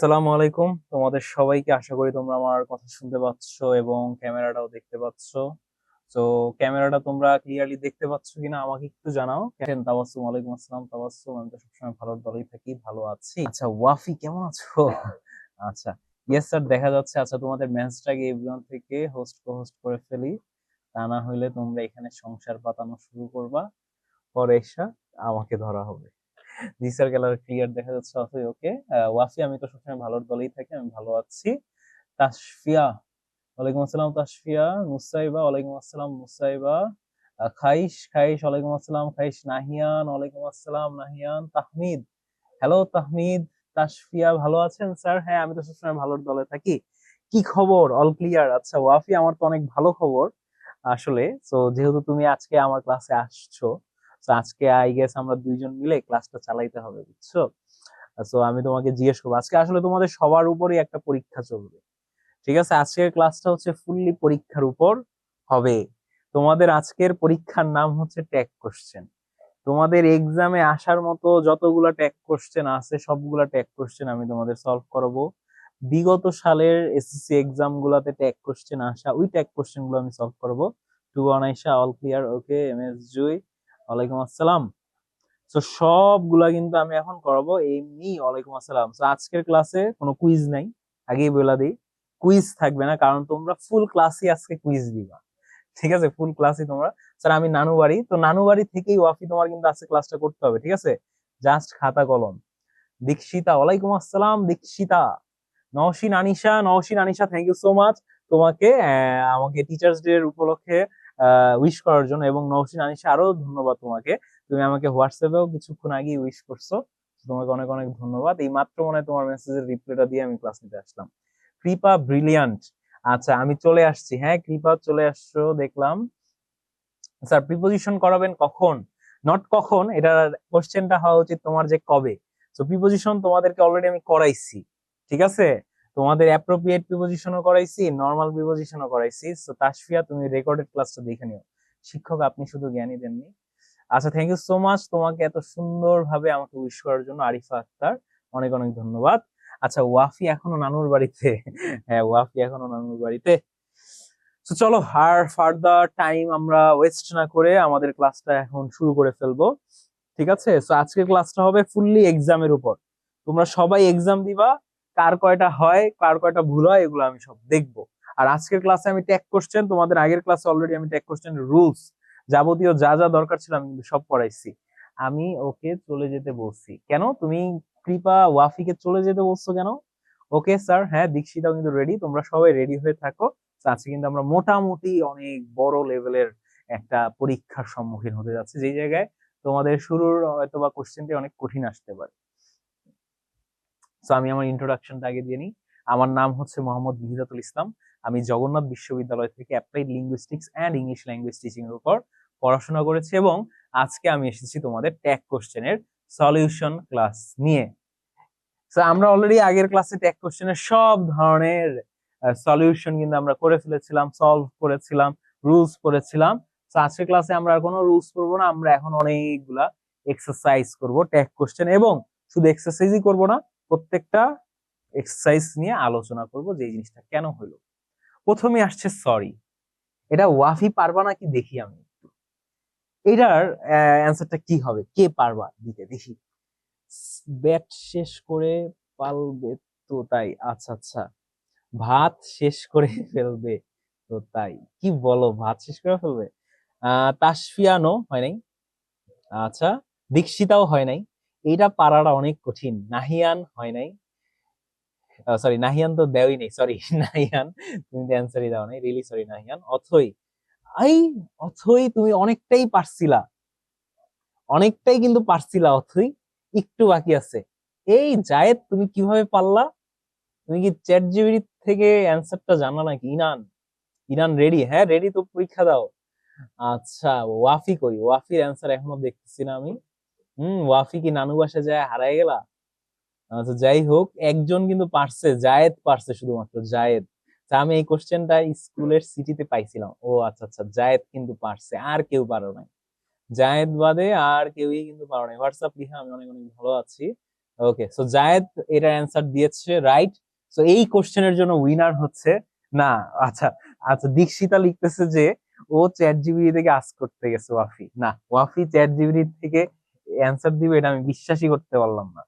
আসসালামু আলাইকুম তোমাদের সবাইকে। আশা করি তোমরা আমার কথা শুনতে পাচ্ছ এবং ক্যামেরাটাও দেখতে পাচ্ছ। তো ক্যামেরাটা তোমরা ক্লিয়ারলি দেখতে পাচ্ছ কিনা আমাকে একটু জানাও। তাবাসসুম, ওয়ালাইকুম আসসালাম তাবাসসুম। আমি তো সবসময় ভালোর দলেই থাকি, ভালো আছি। আচ্ছা ওয়াফি কেমন আছো? আচ্ছা, ইয়েস স্যার দেখা যাচ্ছে। আচ্ছা তোমাদের ম্যাচটাকে এভরিওয়ান থেকে হোস্ট করে ফেলি, তা না হইলে তোমরা এখানে সংসার পাতানো শুরু করবা, পরে এসা আমাকে ধরা হবে। জি স্যার, খেলার ক্লিয়ার দেখা যাচ্ছে। অথই ওকে। ওয়াফি আমি তো সবসময় ভালোর দলেই থাকি, আমি ভালো আছি। তাসফিয়া, ওয়ালাইকুম আসসালাম তাসফিয়া। মুসাইবা, ওয়ালাইকুম আসসালাম মুসাইবা। খাইশ খাইশ, ওয়ালাইকুম আসসালাম খাইশ। নাহিয়ান, ওয়ালাইকুম আসসালাম নাহিয়ান। তাহমিদ, হ্যালো তাহমিদ। তাসফিয়া ভালো আছেন স্যার? হ্যাঁ আমি তো সবসময় ভালোর দলে থাকি। কি খবর? All clear. আচ্ছা ওয়াফি, আমার তো অনেক ভালো খবর আসলে। তো যেহেতু তুমি আজকে আমার ক্লাসে আসছো, তো আজকে আই গেস আমরা দুইজন মিলে ক্লাসটা চালাইতে হবে, বুঝছো? তো আমি তোমাকে জিজ্ঞেস করবো, আজকে আসলে তোমাদের সবার উপরই একটা পরীক্ষা চলবে। ঠিক আছে, আজকের ক্লাসটা হচ্ছে ফুললি পরীক্ষার উপর হবে। তোমাদের আজকের পরীক্ষার নাম হচ্ছে ট্যাগ কোশ্চেন। তোমাদের এক্সামে আসার মতো যতগুলা ট্যাগ কোশ্চেন আছে সবগুলা ট্যাগ কোশ্চেন আমি তোমাদের সলভ করাবো। বিগত সালের এসএসসি এক্সাম গুলাতে ট্যাগ কোশ্চেন আসা, ওই ট্যাগ কোশ্চেন গুলো আমি সলভ করবো। To Anaisa, all clear. Okay M S Jui, ওয়ালাইকুম আসসালাম। তো সবগুলা কিন্তু আমি এখন করাবো এমনি। ওয়ালাইকুম আসসালাম। তো আজকের ক্লাসে কোনো কুইজ নাই, আগেই বলে দিই। কুইজ থাকবে না, কারণ তোমরা ফুল ক্লাসই আজকে কুইজ দিবা। ঠিক আছে, ফুল ক্লাসই তোমরা। স্যার আমি নানু বাড়ি, তো নানু বাড়ি থেকেই ওয়াফি তোমার কিন্তু আজকে ক্লাসটা করতে হবে, ঠিক আছে? জাস্ট খাতা কলম। দীক্ষিতা, ওয়ালাইকুম আসসালাম Dikshita. Nausheen Anisha, Nausheen Anisha, thank you so much তোমাকে আমাকে টিচার্স ডে এর উপলক্ষে উইশ করার জন্য। এবং নওশিন আনিশা আরো ধন্যবাদ তোমাকে, তুমি আমাকে হোয়াটসঅ্যাপেও কিছুক্ষণ আগে উইশ করছো। তোমাকে অনেক অনেক ধন্যবাদ। এই মাত্র মনে হয় তোমার মেসেজের রিপ্লাইটা দিয়ে আমি ক্লাস নিতে আসলাম। কৃপা ব্রিলিয়ান্ট। আচ্ছা আমি চলে আসছি। হ্যাঁ কৃপা চলে আসছো দেখলাম। স্যার প্রিপোজিশন করাবেন কখন? নট কখন, এটা কোশ্চেনটা হওয়া উচিত তোমার যে কবে। তো প্রিপোজিশন তোমাদেরকে অলরেডি আমি করাইছি, ঠিক আছে? তোমাদের অ্যাপ্রোপ্রিয়েট প্রিপোজিশনও করাইছি, নর্মাল প্রিপোজিশনও করাইছি। তো তাসফিয়া তুমি রেকর্ডেড ক্লাসটা দেখে নিও। শিক্ষক আপনি শুধু জ্ঞানী দেননি। আচ্ছা থ্যাংক ইউ সো মাচ তোমাকে এত সুন্দরভাবে আমাকে উইশ করার জন্য, আরিফা আক্তার, অনেক অনেক ধন্যবাদ। আচ্ছা ওয়াফি এখনো নানুর বাড়িতে? হ্যাঁ ওয়াফি এখনো নানুর বাড়িতে। তো চলো আর ফার্দার টাইম আমরা ওয়েস্ট না করে আমাদের ক্লাসটা এখন শুরু করে ফেলবো, ঠিক আছে? তো আজকের ক্লাসটা হবে ফুললি এক্সামের উপর। তোমরা সবাই এক্সাম দিবা, কার কয়টা হয় কার কয়টা ভুল হয় এগুলো আমি সব দেখবো। আর আজকের ক্লাসে আমি ট্যাগ কোশ্চেন, তোমাদের আগের ক্লাসে অলরেডি আমি ট্যাগ কোশ্চেন রুলস যাবতীয় যা যা দরকার ছিল আমি কিন্তু সব পড়াইছি। আমি ওকে চলে যেতে বলছি কেন? তুমি কৃপা ওয়াফিকে চলে যেতে বলছো কেন? ওকে স্যার, হ্যাঁ দীক্ষিতাও কিন্তু রেডি, তোমরা সবাই রেডি হয়ে থাকো। তো আজকে কিন্তু আমরা মোটামুটি অনেক বড় লেভেলের একটা পরীক্ষার সম্মুখীন হতে যাচ্ছে, যেই জায়গায় তোমাদের শুরুর হয়তো বা কোশ্চেনটি অনেক কঠিন আসতে পারে। তো আমি আমার ইন্ট্রোডাকশনটা আগে দিয়ে নিই। আমার নাম হচ্ছে মোহাম্মদ মিহিদাতুল ইসলাম। আমি জগন্নাথ বিশ্ববিদ্যালয় থেকে applied linguistics and English language teaching এর উপর পড়াশোনা করেছি, এবং আজকে আমি এসেছি তোমাদের ট্যাগ কোশ্চেনের সলিউশন ক্লাস নিয়ে। তো আমরা অলরেডি আগের ক্লাসে ট্যাগ কোশ্চেনের সব ধরনের সলিউশন কিন্তু আমরা করে ফেলেছিলাম, সলভ করেছিলাম, রুলস পড়েছিলাম। তো আজকের ক্লাসে আমরা আর কোনো রুলস পড়বো না, আমরা এখন অনেকগুলা এক্সারসাইজ করব ট্যাগ কোশ্চেন, এবং শুধু এক্সারসাইজই করব না, প্রত্যেকটা এক্সারসাইজ নিয়ে আলোচনা করব যে এই জিনিসটা কেন হলো। প্রথমে আসছে সরি। এটা ওয়াফি পারবা নাকি দেখি আমি একটু। এটার অ্যান্সারটা কি হবে, কে পারবা দিতে দেখি? ব্যাট শেষ করে পালবে তো তাই? আচ্ছা আচ্ছা, ভাত শেষ করে ফেলবে তো তাই? কি বলো, ভাত শেষ করে ফেলবে? তাসফিয়ানো হয় নাই। আচ্ছা, দীক্ষিতাও হয় নাই। এইটা পারাটা অনেক কঠিন। নাহিয়ান হয় নাই। সরি নাহিয়ান তো দেওই নেই, সরি নাহিয়ান তুমি তো অ্যান্সারই দাও নাই, রিলি সরি নাহিয়ান। অথই, আই অথই তুমি অনেকটাই পারছিলা, অনেকটাই কিন্তু পারছিলা অথই, একটু বাকি আছে। এই জায়েদ তুমি কিভাবে পারলা? তুমি কি চ্যাট জিপিটি থেকে অ্যান্সারটা জানা নাকি? Inan, Iran ready? হ্যাঁ রেডি, তো পরীক্ষা দাও। আচ্ছা ওয়াফি কই? ওয়াফির অ্যান্সার এখনো দেখতেছি না আমি। ওয়াফি কি নানু বাসায় যায় হারাই গেলা? আচ্ছা যাই হোক, একজন কিন্তু পারছে, জায়েদ পারছে, শুধুমাত্র জায়েদ। তা আমি এই কোশ্চেনটা স্কুলের সিটিতে পাইছিলাম। ও আচ্ছা আচ্ছা, জায়েদ কিন্তু পারছে, আর কেউ পারো নাই। জায়েদ বাদে আর কেউই কিন্তু পারো নাই। হোয়াটসঅ্যাপ লিখা আমি অনেক অনেক ভালো আছি। ওকে, সো জায়েদ এটার অ্যান্সার দিয়েছে রাইট। সো এই কোশ্চেনের জন্য উইনার হচ্ছে না, আচ্ছা আচ্ছা, দীক্ষিতা লিখতেছে যে ও চ্যাট জিপিটি থেকে আস্ক করতে গেছে ওয়াফি। না, ওয়াফি চ্যাট জিপিটি থেকে অ্যান্সার দিবে এটা আমি বিশ্বাসই করতে পারলাম না।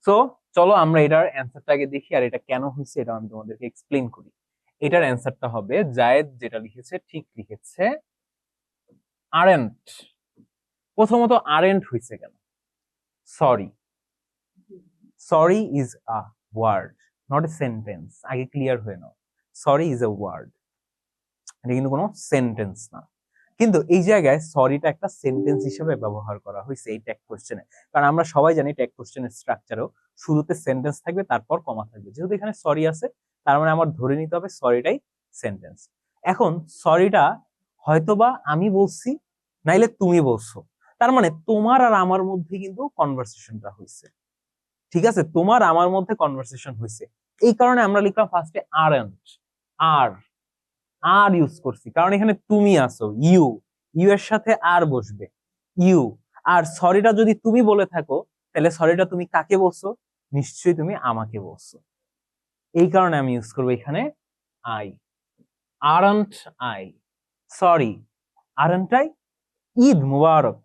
সো চলো আমরা এটার অ্যান্সারটাকে দেখি, আর এটা কেন হয়েছে এটা আমি তোমাদেরকে এক্সপ্লেন করি। এটার অ্যান্সারটা হবে, জায়েদ যেটা লিখেছে ঠিক লিখেছে, আরেন্ট। প্রথমত আরেন্ট হয়েছে কেন? Sorry, sorry is a word, not a sentence. আগে ক্লিয়ার হয়ে নাও, সরি ইজ এ ওয়ার্ড, এটা কিন্তু কোনো সেন্টেন্স না। কিন্তু এই জায়গায় সরিটা একটা সেন্টেন্স হিসেবে ব্যবহার করা হয়েছে এই ট্যাগ কোশ্চেনে। কারণ আমরা সবাই জানি ট্যাগ কোশ্চেনের স্ট্রাকচারও শুরুতে সেন্টেন্স থাকবে, তারপর কমা থাকবে। যেহেতু এখানে সরি আছে, তার মানে আমার ধরে নিতে হবে সরিটাই সেন্টেন্স। এখন সরিটা হয়তোবা আমি বলছি, নাইলে তুমি বলছো, তার মানে তোমার আর আমার মধ্যে কিন্তু কনভারসেশনটা হয়েছে। ঠিক আছে, তোমার আমার মধ্যে কনভারসেশন হয়েছে, এই কারণে আমরা লিখলাম ফার্স্টে আরন্ট। আর আর ইউজ করছি কারণ এখানে তুমি আছো, ইউ, ইউ এর সাথে আর বসবে, ইউ। আর সরিটা যদি তুমি বলে থাকো, তাহলে সরিটা তুমি কাকে বলছো? নিশ্চয়ই তুমি আমাকে বলছো। এই কারণে আমি ইউজ করবো এখানে I, aren't I, sorry aren't I, Eid মুবারক।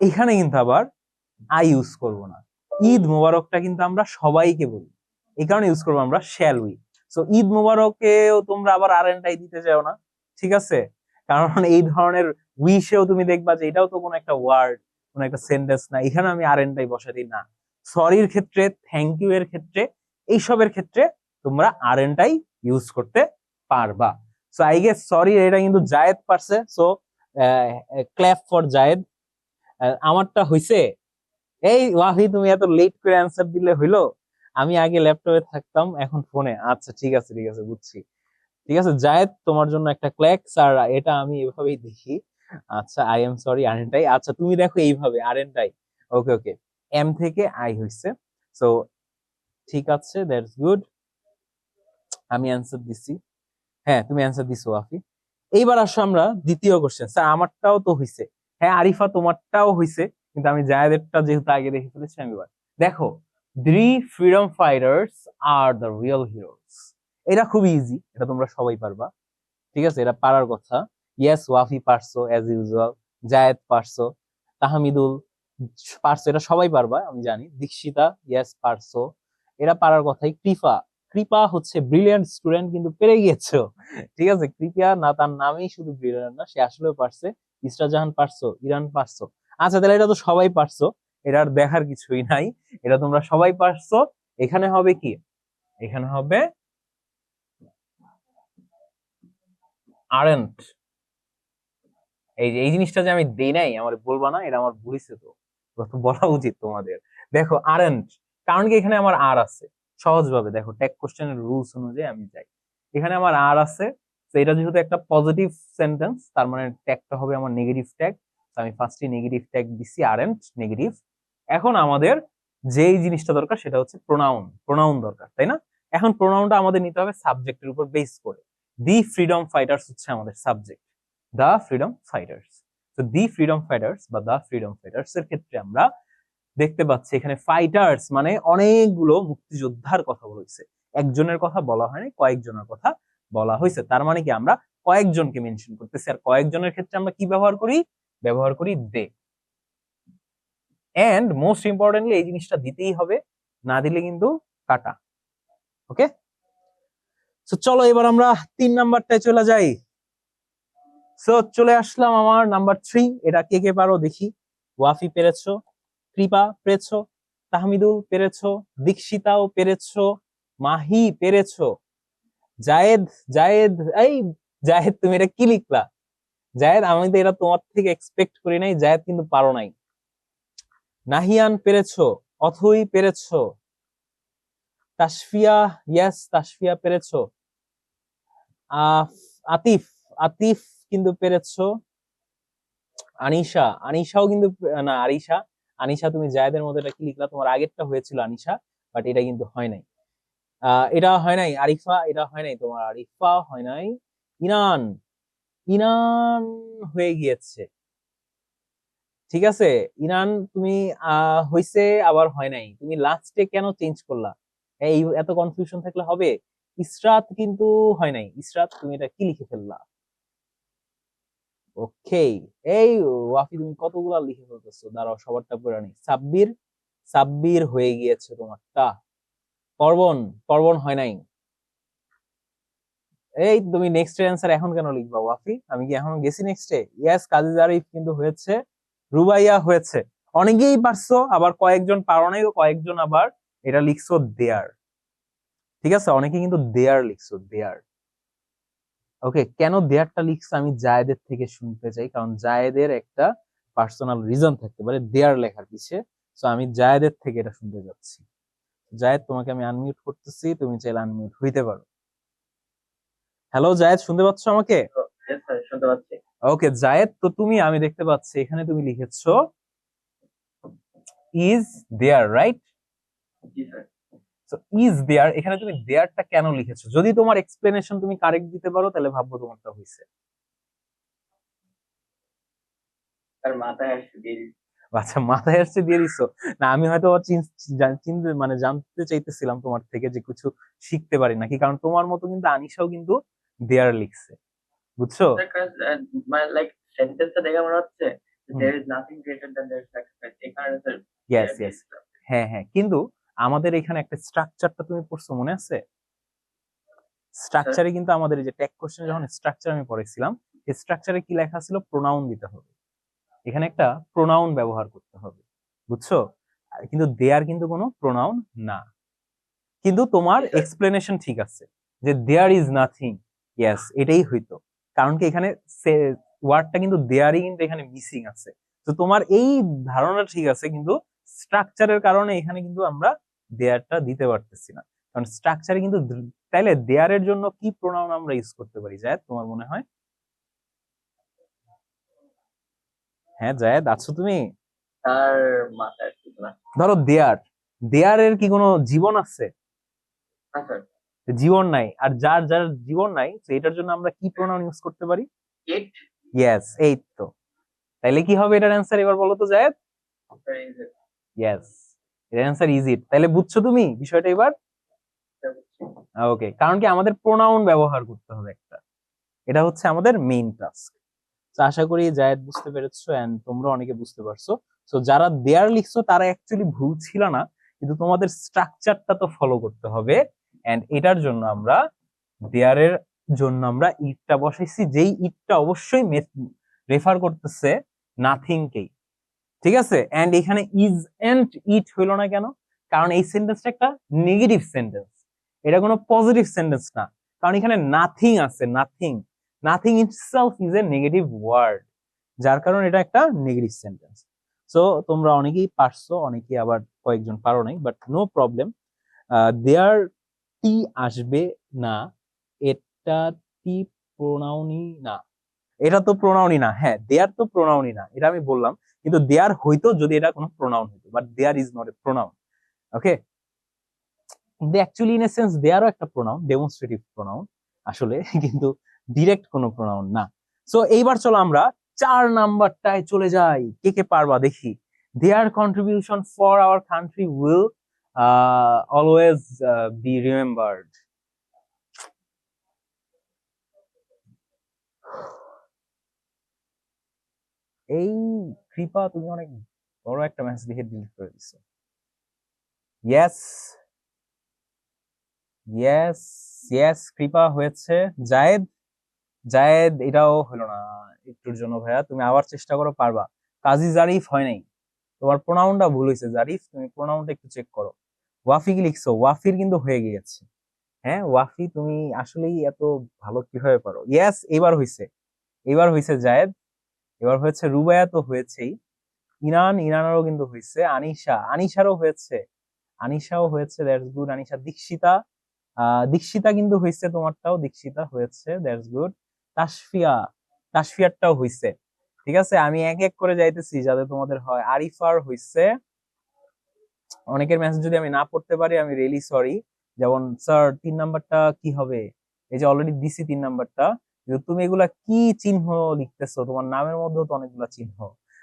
এখানে কিন্তু আবার আই ইউজ করব না, ঈদ মুবারকটা কিন্তু আমরা সবাইকে বলি, এই কারণে ইউজ করবো আমরা শ্যাল উই। সো ঈদ মুবারকেও তোমরা আবার আরএনটাই দিতে চাও না, ঠিক আছে? কারণ এই ধরনের উইশেও তুমি দেখবা যে এটাও তো কোনো একটা ওয়ার্ড, কোনো একটা সেন্টেন্স না, এখানে আমি আরএনটাই বসাই দিই না। সরির ক্ষেত্রে, থ্যাংক ইউ এর ক্ষেত্রে, এইসবের ক্ষেত্রে তোমরা আরএনটাই ইউজ করতে পারবা। সো আই গেস সরি এটা কিন্তু জায়েদ পারছে, সো ক্ল্যাপ ফর জায়েদ। আমারটা হইছে, এই ওয়াহি তুমি এত লেট করে অ্যান্সার দিলে হইলো? আমি আগে ল্যাপটপে থাকতাম, এখন ফোনে। আচ্ছা ঠিক আছে ঠিক আছে, বুঝছি। ঠিক আছে জায়েদ, তোমার জন্য একটা ক্ল্যাক্স, আর এটা আমি এভাবেই দেখি। আচ্ছা, আই এম সরি আরেনটাই, আচ্ছা তুমি দেখো এইভাবে আরেনটাই। ওকে ওকে, এম থেকে আই হইছে। সো ঠিক আছে, দ্যাটস গুড। আমি অ্যান্সার দিছি, হ্যাঁ তুমি অ্যান্সার দিছো ওয়াফি। এইবার আসো আমরা দ্বিতীয় কোশ্চেন। স্যার আমারটাও তো হইছে, হ্যাঁ আরিফা তোমারটাও হইছে, কিন্তু আমি জায়েদেরটা যেহেতু আগে দেখে ফেলেছি আমি এবার দেখো, থ্রি ফ্রিডম ফাইটার্স আর দ্য রিয়েল হিরোস। এটা খুব ইজি, এটা তোমরা সবাই পারবা, ঠিক আছে? এটা পারার কথা। ইয়েস ওয়াফি পারছো অ্যাজ ইউজুয়াল, জায়েদ পারছো, তাহমিদুল পারছো, এটা সবাই পারবা আমি জানি। দীক্ষিতা ইয়েস পারছো, এটা পারার কথাই। কৃপা, কৃপা হচ্ছে ব্রিলিয়ান্ট স্টুডেন্ট, কিন্তু পেরে গিয়েছো, ঠিক আছে? কৃপা না, তার নামেই শুধু ব্রিলিয়ান্ট না, সে আসলেও পারছে। ইসরা জাহান পারছো, ইরান পারছো। আচ্ছা তাহলে এটা তো সবাই পারছো, এটা আর দেখার কিছুই নাই, এটা তোমরা সবাই পারছো। এখানে হবে কি? এখানে হবে আরেন্ট। এই জিনিসটা যে আমি দেই নাই, আমার বলবা না, এটা আমার ভুলিছে তো, এটা তো বলা উচিত তোমাদের। দেখো আরেন্ট, কারণ কি এখানে আমার আর আছে। সহজ ভাবে দেখো, ট্যাগ কোশ্চেনের রুলস অনুযায়ী আমি যাই, এখানে আমার আর আছে। তো এটা যেহেতু একটা পজিটিভ সেন্টেন্স, তার মানে ট্যাগটা হবে আমার নেগেটিভ ট্যাগ। আমি ফার্স্টে নেগেটিভ ট্যাগ দিছি, আরেন্ট নেগেটিভ। এখন আমাদের যেই জিনিসটা দরকার সেটা হচ্ছে প্রোনাউন, প্রোনাউন দরকার, তাই না? এখন প্রোনাউনটা আমাদের নিতে হবে সাবজেক্টের উপর বেস করে। দি ফ্রিডম ফাইটার্স হচ্ছে আমাদের সাবজেক্ট, দা ফ্রিডম ফাইটার্স। তো দি ফ্রিডম ফাইটার্স বা দা ফ্রিডম ফাইটার্স এর ক্ষেত্রে আমরা দেখতে পাচ্ছি এখানে ফাইটার্স মানে অনেকগুলো মুক্তিযোদ্ধার কথা বলেছে, একজনের কথা বলা হয়নি, কয়েকজনের কথা বলা হয়েছে। তার মানে কি আমরা কয়েকজনকে মেনশন করতেছি, আর কয়েকজনের ক্ষেত্রে আমরা কি ব্যবহার করি? ব্যবহার করি দে। এন্ড মোস্ট ইম্পর্টেন্টলি এই জিনিসটা দিতেই হবে, না দিলে কিন্তু কাটা। ওকে, তো চলো এবার আমরা 3 নাম্বারটায় চলে যাই। সো চলে আসলাম আমার নাম্বার 3। এটা কে কে পারো দেখি। ওয়াফি পেরেছো, কৃপা পেরেছো, তাহমিদুল পেরেছো, দীক্ষিতাও পেরেছো, মাহি পেরেছো, জায়েদ, জায়েদ এই জায়েদ তুমি এটা কি লিখলা? জায়েদ আমি তো এটা তোমার থেকে এক্সপেক্ট করি নাই, জায়েদ কিন্তু পারো নাই। নাহিয়ান পেরেছো, অথই পেরেছো, তাসফিয়া ইয়েস তাসফিয়া পেরেছো, আহ আতিফ, আতিফ কিন্তু পেরেছো, আনিশা, আনিশাও কিন্তু না, আরিশা, আনিশা তুমি জায়েদের মধ্যে এটা কি লিখলা? তোমার আগেরটা হয়েছিল আনিশা, বাট এটা কিন্তু হয় নাই। এটা হয় নাই। আরিফা এটা হয় নাই, তোমার আরিফা হয় নাই। ইনান, ইনান হয়ে গিয়েছে। ঠিক আছে ইরান, তুমি হইছে আবার হয় নাই, তুমি লাস্টে কেন চেঞ্জ করলা? এই এত কনফিউশন থাকলে হবে? ইসরাত কিন্তু হয় নাই, ইসরাত তুমি এটা কি লিখে ফেললা? ওকে, এই ওয়াফি তুমি কতগুলা লিখে ফেলতেছো, দাঁড়াও সবারটা পড়ে নি। সাব্বির, সাব্বির হয়ে গিয়েছে তোমারটা। পর্বন, পর্বন হয় নাই। এই তুমি নেক্সট এর অ্যান্সার এখন কেন লিখবা ওয়াফি? আমি কি এখন গেছি নেক্সটে? ইয়েস, কাজী জারিফ কিন্তু হয়েছে, রুবাইয়া হয়েছে। অনেকেই পারছো, আবার কয়েকজন পারো নাই, কয়েকজন আবার এটা লিখছো দেয়ার। ঠিক আছে, অনেকে কিন্তু দেয়ার লিখছো, দেয়ার। ওকে, কেন দেয়ারটা লিখছো আমি জায়েদের থেকে শুনতে চাই, কারণ জায়েদের একটা পার্সোনাল রিজন থাকতে পারে দেয়ার লেখার পিছে। তো আমি জায়েদের থেকে এটা শুনতে যাচ্ছি। জায়েদ, তোমাকে আমি আনমিউট করতেছি, তুমি চাইলে আনমিউট হইতে পারো। হ্যালো জায়েদ, শুনতে পাচ্ছ আমাকে? শুনতে পাচ্ছি। ওকে জায়েদ, তো তুমি, আমি দেখতে পাচ্ছি এখানে তুমি লিখেছো is there, right? Is there, এখানে তুমি দেয়ারটা কেন লিখেছো? যদি তোমার এক্সপ্লেনেশন তুমি কারেক্ট দিতে পারো তাহলে ভাববো তোমারটা হয়েছে। আচ্ছা, মাথায় আসছে দিয়ে দিছো। না, আমি হয়তো চিনতে মানে জানতে চাইতেছিলাম তোমার থেকে যে কিছু শিখতে পারি নাকি, কারণ তোমার মতো কিন্তু আনিশাও কিন্তু দেয়ার লিখছে, বুঝছো? ইয়েস ইয়েস, হ্যাঁ হ্যাঁ, কিন্তু আমাদের এখানে একটা স্ট্রাকচারটা তুমি পড়ছো, মনে আছে? স্ট্রাকচারে কিন্তু আমাদের এই যে ট্যাগ কোশ্চেন যখন স্ট্রাকচার আমি পড়েছিলাম, এই স্ট্রাকচারে কি লেখা ছিল? প্রোনাউন দিতে হবে, এখানে একটা প্রোনাউন ব্যবহার করতে হবে, বুঝছো? কিন্তু দেয়ার কিন্তু কোনো প্রোনাউন না। কিন্তু তোমার এক্সপ্লেনেশন ঠিক আছে যে দেয়ার ইজ নাথিং। ইয়েস, এটাই হইতো, কারণ কি এখানে ওয়ার্ডটা কিন্তু দেয়ারই কিন্তু এখানে মিসিং আছে। তো তোমার এই ধারণা ঠিক আছে, কিন্তু স্ট্রাকচারের কারণে এখানে কিন্তু আমরা দেয়ারটা দিতে পারতেছি না, কারণ স্ট্রাকচারে কিন্তু তাইলে দেয়ারের জন্য কি প্রোনাউন আমরা ইউজ করতে পারি জায়েদ, তোমার মনে হয়? হ্যাঁ জায়েদ, আছো তুমি? তার মাথায় ধরো দেয়ার, দেয়ারের কি কোনো জীবন আছে? জীবন নাই, আর যার যার জীবন নাই, তো এটার জন্য আমরা কি প্রোনাউন ইউজ করতে পারি? ইট। ইয়েস, এই তো। তাইলে কি হবে এটার অ্যান্সার, এবার বলো তো জায়েদ? ইয়েস, এর অ্যান্সার ইজ ইট। তাইলে বুঝছো তুমি বিষয়টা এবার? ওকে, কারণ কি আমাদের প্রোনাউন ব্যবহার করতে হবে একটা, এটা হচ্ছে আমাদের মেইন টাস্ক। তো আশা করি জায়েদ বুঝতে পেরেছো, এন্ড তোমরা অনেকে বুঝতে পারছো। তো যারা দেয়ার লিখছো তারা অ্যাকচুয়ালি ভুল ছিল না, কিন্তু তোমাদের স্ট্রাকচারটা তো ফলো করতে হবে। এন্ড এটার জন্য আমরা দেয়ারের জন্য আমরা ইটটা বসাইছি, যেই ইটটা অবশ্যই রেফার করতেছে নাথিং কেই। ঠিক আছে, এন্ড এখানে ইজ এন্ড ইট হইলো না কেন? কারণ এই সেন্টেন্সটা একটা নেগেটিভ সেন্টেন্স, এটা কোনো পজিটিভ সেন্টেন্স না, কারণ এখানে নাথিং আছে, nothing. Nothing itself is a negative word, যার কারণে এটা একটা নেগেটিভ সেন্টেন্স। সো তোমরা অনেকেই পারছো, অনেকেই আবার কয়েকজন পারো নাই, বাট নো প্রবলেম। দেয়ার টি আসবে না, এটা টি প্রোনাউনই না, এটা তো প্রোনাউনই না। হ্যাঁ, দেয়ার তো প্রোনাউনই না, এটা আমি বললাম, কিন্তু দেয়ার হইতো যদি এটা কোনো প্রোনাউন হইতো, but there is not a pronoun. Okay, কিন্তু অ্যাকচুয়ালি ইন এ সেন্স দেয়ারও একটা প্রোনাউন, ডেমনস্ট্রেটিভ প্রোনাউন আসলে, কিন্তু ডিরেক্ট কোনো প্রোনাউন না। সো এইবার চলো আমরা 4 নাম্বারটায় চলে যাই, কে কে পারবা দেখি। দেয়ার contribution for our country will always be remembered. এই কৃপা, তুমি অনেক বড় একটা মেসেজ লিখে ডিলিট করে দিছো। ইয়েস ইয়েস ইয়েস, কৃপা হয়েছে। জায়েদ, জায়েদ এটাও হলো না, একটুর জন্য ভাইয়া তুমি আবার চেষ্টা করো, পারবা। কাজী জারিফ হয় নাই, তোমার প্রোনাউনটা ভুল হয়েছে জারিফ, তুমি প্রোনাউনটা একটু চেক করো। ওয়াফি কি লিখছো? ওয়াফির কিন্তু হয়ে গিয়েছে। হ্যাঁ ওয়াফি, তুমি আসলেই এত ভালো কিভাবে পারো? ইয়েস, এবার হয়েছে, এবার হয়েছে জায়েদ, এবার হয়েছে। রুবায়া তো হয়েছেই, ইরান, ইরানেরও কিন্তু হয়েছে। আনিশা, আনিশারও হয়েছে, আনিশাও হয়েছে, দ্যাটস গুড। আনিশা, দীক্ষিতা, দীক্ষিতা কিন্তু হয়েছে, তোমারটাও দীক্ষিতা হয়েছে, দ্যাটস গুড। তাসফিয়া, তাসফিয়ারটাও হয়েছে। ঠিক আছে, আমি এক এক করে যাইতেছি যাতে তোমাদের হয়। আরিফার হয়েছে। অনেকের মেসেজ যদি আমি না পড়তে পারি আমি রিয়েলি সরি। যেমন স্যার 3 নাম্বারটা কি হবে? এই যে অলরেডি দিছি 3 নাম্বারটা, কিন্তু তুমি এগুলা কি চিহ্ন লিখতেছো? তোমার নামের মধ্যেও তো অনেকগুলা চিহ্ন।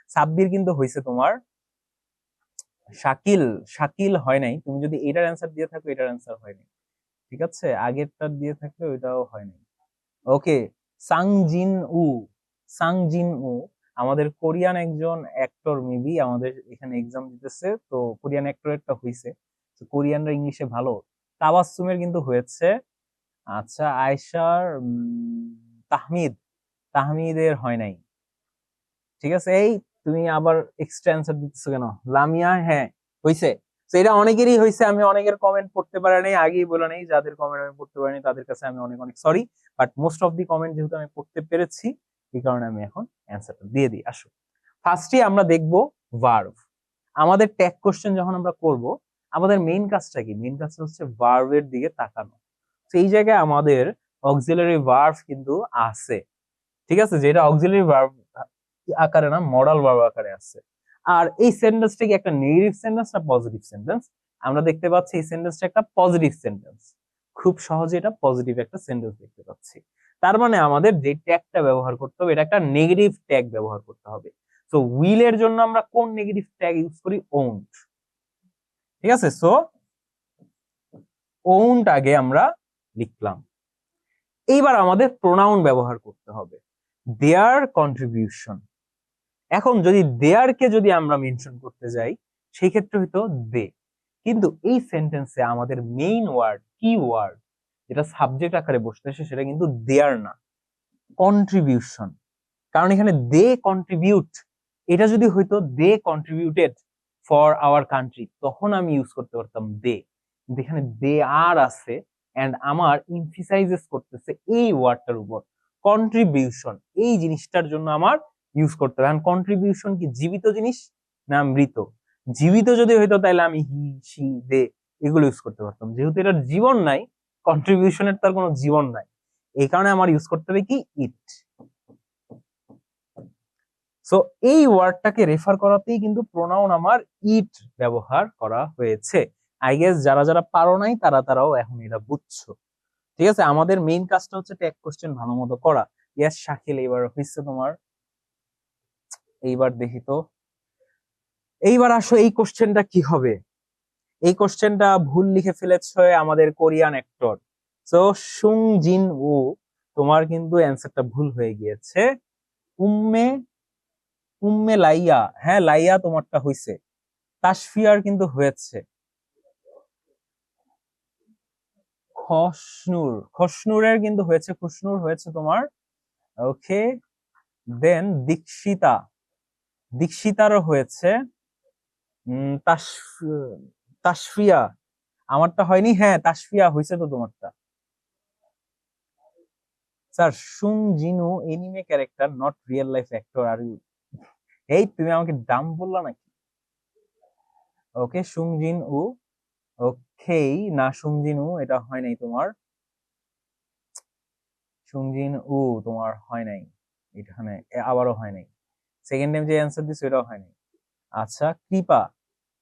সাব্বির কিন্তু হয়েছে তোমার, শাকিল, শাকিল হয় নাই। তুমি যদি এটার অ্যান্সার দিয়ে থাকো, এটার অ্যান্সার হয় নাই, ঠিক আছে, আগেরটার দিয়ে থাকলে ওইটাও হয় নাই। ওকে, সাং জিন উ, সাং জিন উ আমাদের কোরিয়ান একজন অ্যাক্টর, মেবি আমাদের এখানে এক্সাম দিতেছে, তো কোরিয়ান অ্যাক্টরেরটা হইছে। তো কোরিয়ানরা ইংলিশে ভালো। তাবাসসুমের কিন্তু হয়েছে। আচ্ছা, আয়েশার তাহমিদ, তাহমিদের হয় নাই। ঠিক আছে, এই তুমি আবার এক্সট্রা অ্যান্সার দিতেছো কেন? লামিয়া, হ্যাঁ হইছে। তো এটা অনেকেরই হয়েছে, আমি অনেকের কমেন্ট পড়তে পারি নাই, আগেই বলে নেই যাদের কমেন্ট আমি পড়তে পারিনি তাদের কাছে আমি অনেক অনেক sorry, but most of the comment যেহেতু আমি পড়তে পেরেছি, এই কারণে আমি এখন অ্যান্সারটা দিয়ে দিই। আসো, ফার্স্টে আমরা দেখব ভার্ব। আমাদের ট্যাগ কোশ্চেন যখন আমরা করব, আমাদের মেইন কাজটা কি? মেইন কাজটা হচ্ছে ভার্বের দিকে তাকানো। তো এই জায়গায় আমাদের অক্সিলারি ভার্ব কিন্তু আছে, ঠিক আছে, যেটা অক্সিলারি ভার্ব আকারে না, মডাল ভার্ব আকারে আছে। আর এই সেন্টেন্সটা কি একটা নেগেটিভ সেন্টেন্স না পজিটিভ সেন্টেন্স? আমরা দেখতে পাচ্ছি এই সেন্টেন্সটা একটা পজিটিভ সেন্টেন্স। খুব সহজে এটা পজিটিভ একটা সেন্টেন্স দেখতে পাচ্ছি। তার মানে আমাদের যে ট্যাগটা ব্যবহার করতে হবে, এটা একটা নেগেটিভ ট্যাগ ব্যবহার করতে হবে। সো উইল এর জন্য আমরা কোন নেগেটিভ ট্যাগ ইউজ করি? ওন্ট। ঠিক আছে, সো ওন্ট আগে আমরা লিখলাম। এইবার আমাদের প্রোনাউন ব্যবহার করতে হবে, দেয়ার কন্ট্রিবিউশন। এখন যদি দেয়ারকে যদি আমরা মেনশন করতে যাই, সেই ক্ষেত্রে হয়তো দে, কিন্তু এই সেন্টেন্সে আমাদের মেইন ওয়ার্ড, কি ওয়ার্ড যেটা সাবজেক্ট আকারে বসতেছে, সেটা কিন্তু দেয়ার না, কন্ট্রিবিউশন। কারণ এখানে দে কন্ট্রিবিউট, এটা যদি হইতো দে কন্ট্রিবিউটেড ফর আওয়ার কান্ট্রি, তখন আমি ইউজ করতে পারতাম দে। কিন্তু এখানে দে আর আছে, এন্ড আমার ইমফিসাইজেস করতেছে এই ওয়ার্ডটার উপর, কন্ট্রিবিউশন, এই জিনিসটার জন্য আমার ইউজ করতে হবে। কন্ট্রিবিউশন কি জীবিত জিনিস না মৃত? জীবিত যদি হইতো তাহলে আমি হি, সি, দে এগুলো ইউজ করতে পারতাম। যেহেতু এটার জীবন নাই, কন্ট্রিবিউশনের তার কোনো জীবন নাই, এই কারণে আমার ইউজ করতে হবে কি? ইট। সো এই ওয়ার্ডটাকে রেফার করাতেই কিন্তু প্রোনাউন আমার ইট ব্যবহার করা হয়েছে। আই গেস যারা যারা পারো নাই তারাও এখন এটা বুঝছো। ঠিক আছে, আমাদের মেইন কাজটা হচ্ছে ট্যাগ কোশ্চেন ভালো মতো করা। ইয়াস শাকিল, এবার হচ্ছে তোমার। এইবার দেখি তো, এইবার আসো এই কোশ্চেনটা কি হবে? এই কোশ্চেনটা ভুল লিখে ফেলেছে আমাদের কোরিয়ান অ্যাক্টর। সো সুং জিন উ, তোমার কিন্তু অ্যান্সারটা ভুল হয়ে গিয়েছে। উম্মে, উম্মে লাইয়া, হ্যাঁ লাইয়া তোমারটা হইছে। তাসফিয়ার কিন্তু হয়েছে খসনুর, খসনুরের কিন্তু হয়েছে, খুশনুর হয়েছে তোমার। ওকে, দেন দীক্ষিতা, দীক্ষিতারও হয়েছে। তাসফিয়া, আমারটা হয়নি, হ্যাঁ তাসফিয়া হয়েছে তো তোমারটা। Sir Sung Jinwoo anime character, not real life actor, are you? এই তুমি আমাকে ডাম বললা নাকি? ওকে, সুং জিন উ, ওকে না, সুং জিন উ এটা হয় নাই তোমার, সুং জিন উ তোমার হয় নাই, এখানে আবারও হয় নাই। সেকেন্ড টাইম যে অ্যান্সার দিছো এটাও হয় নাই। আচ্ছা, কৃপা,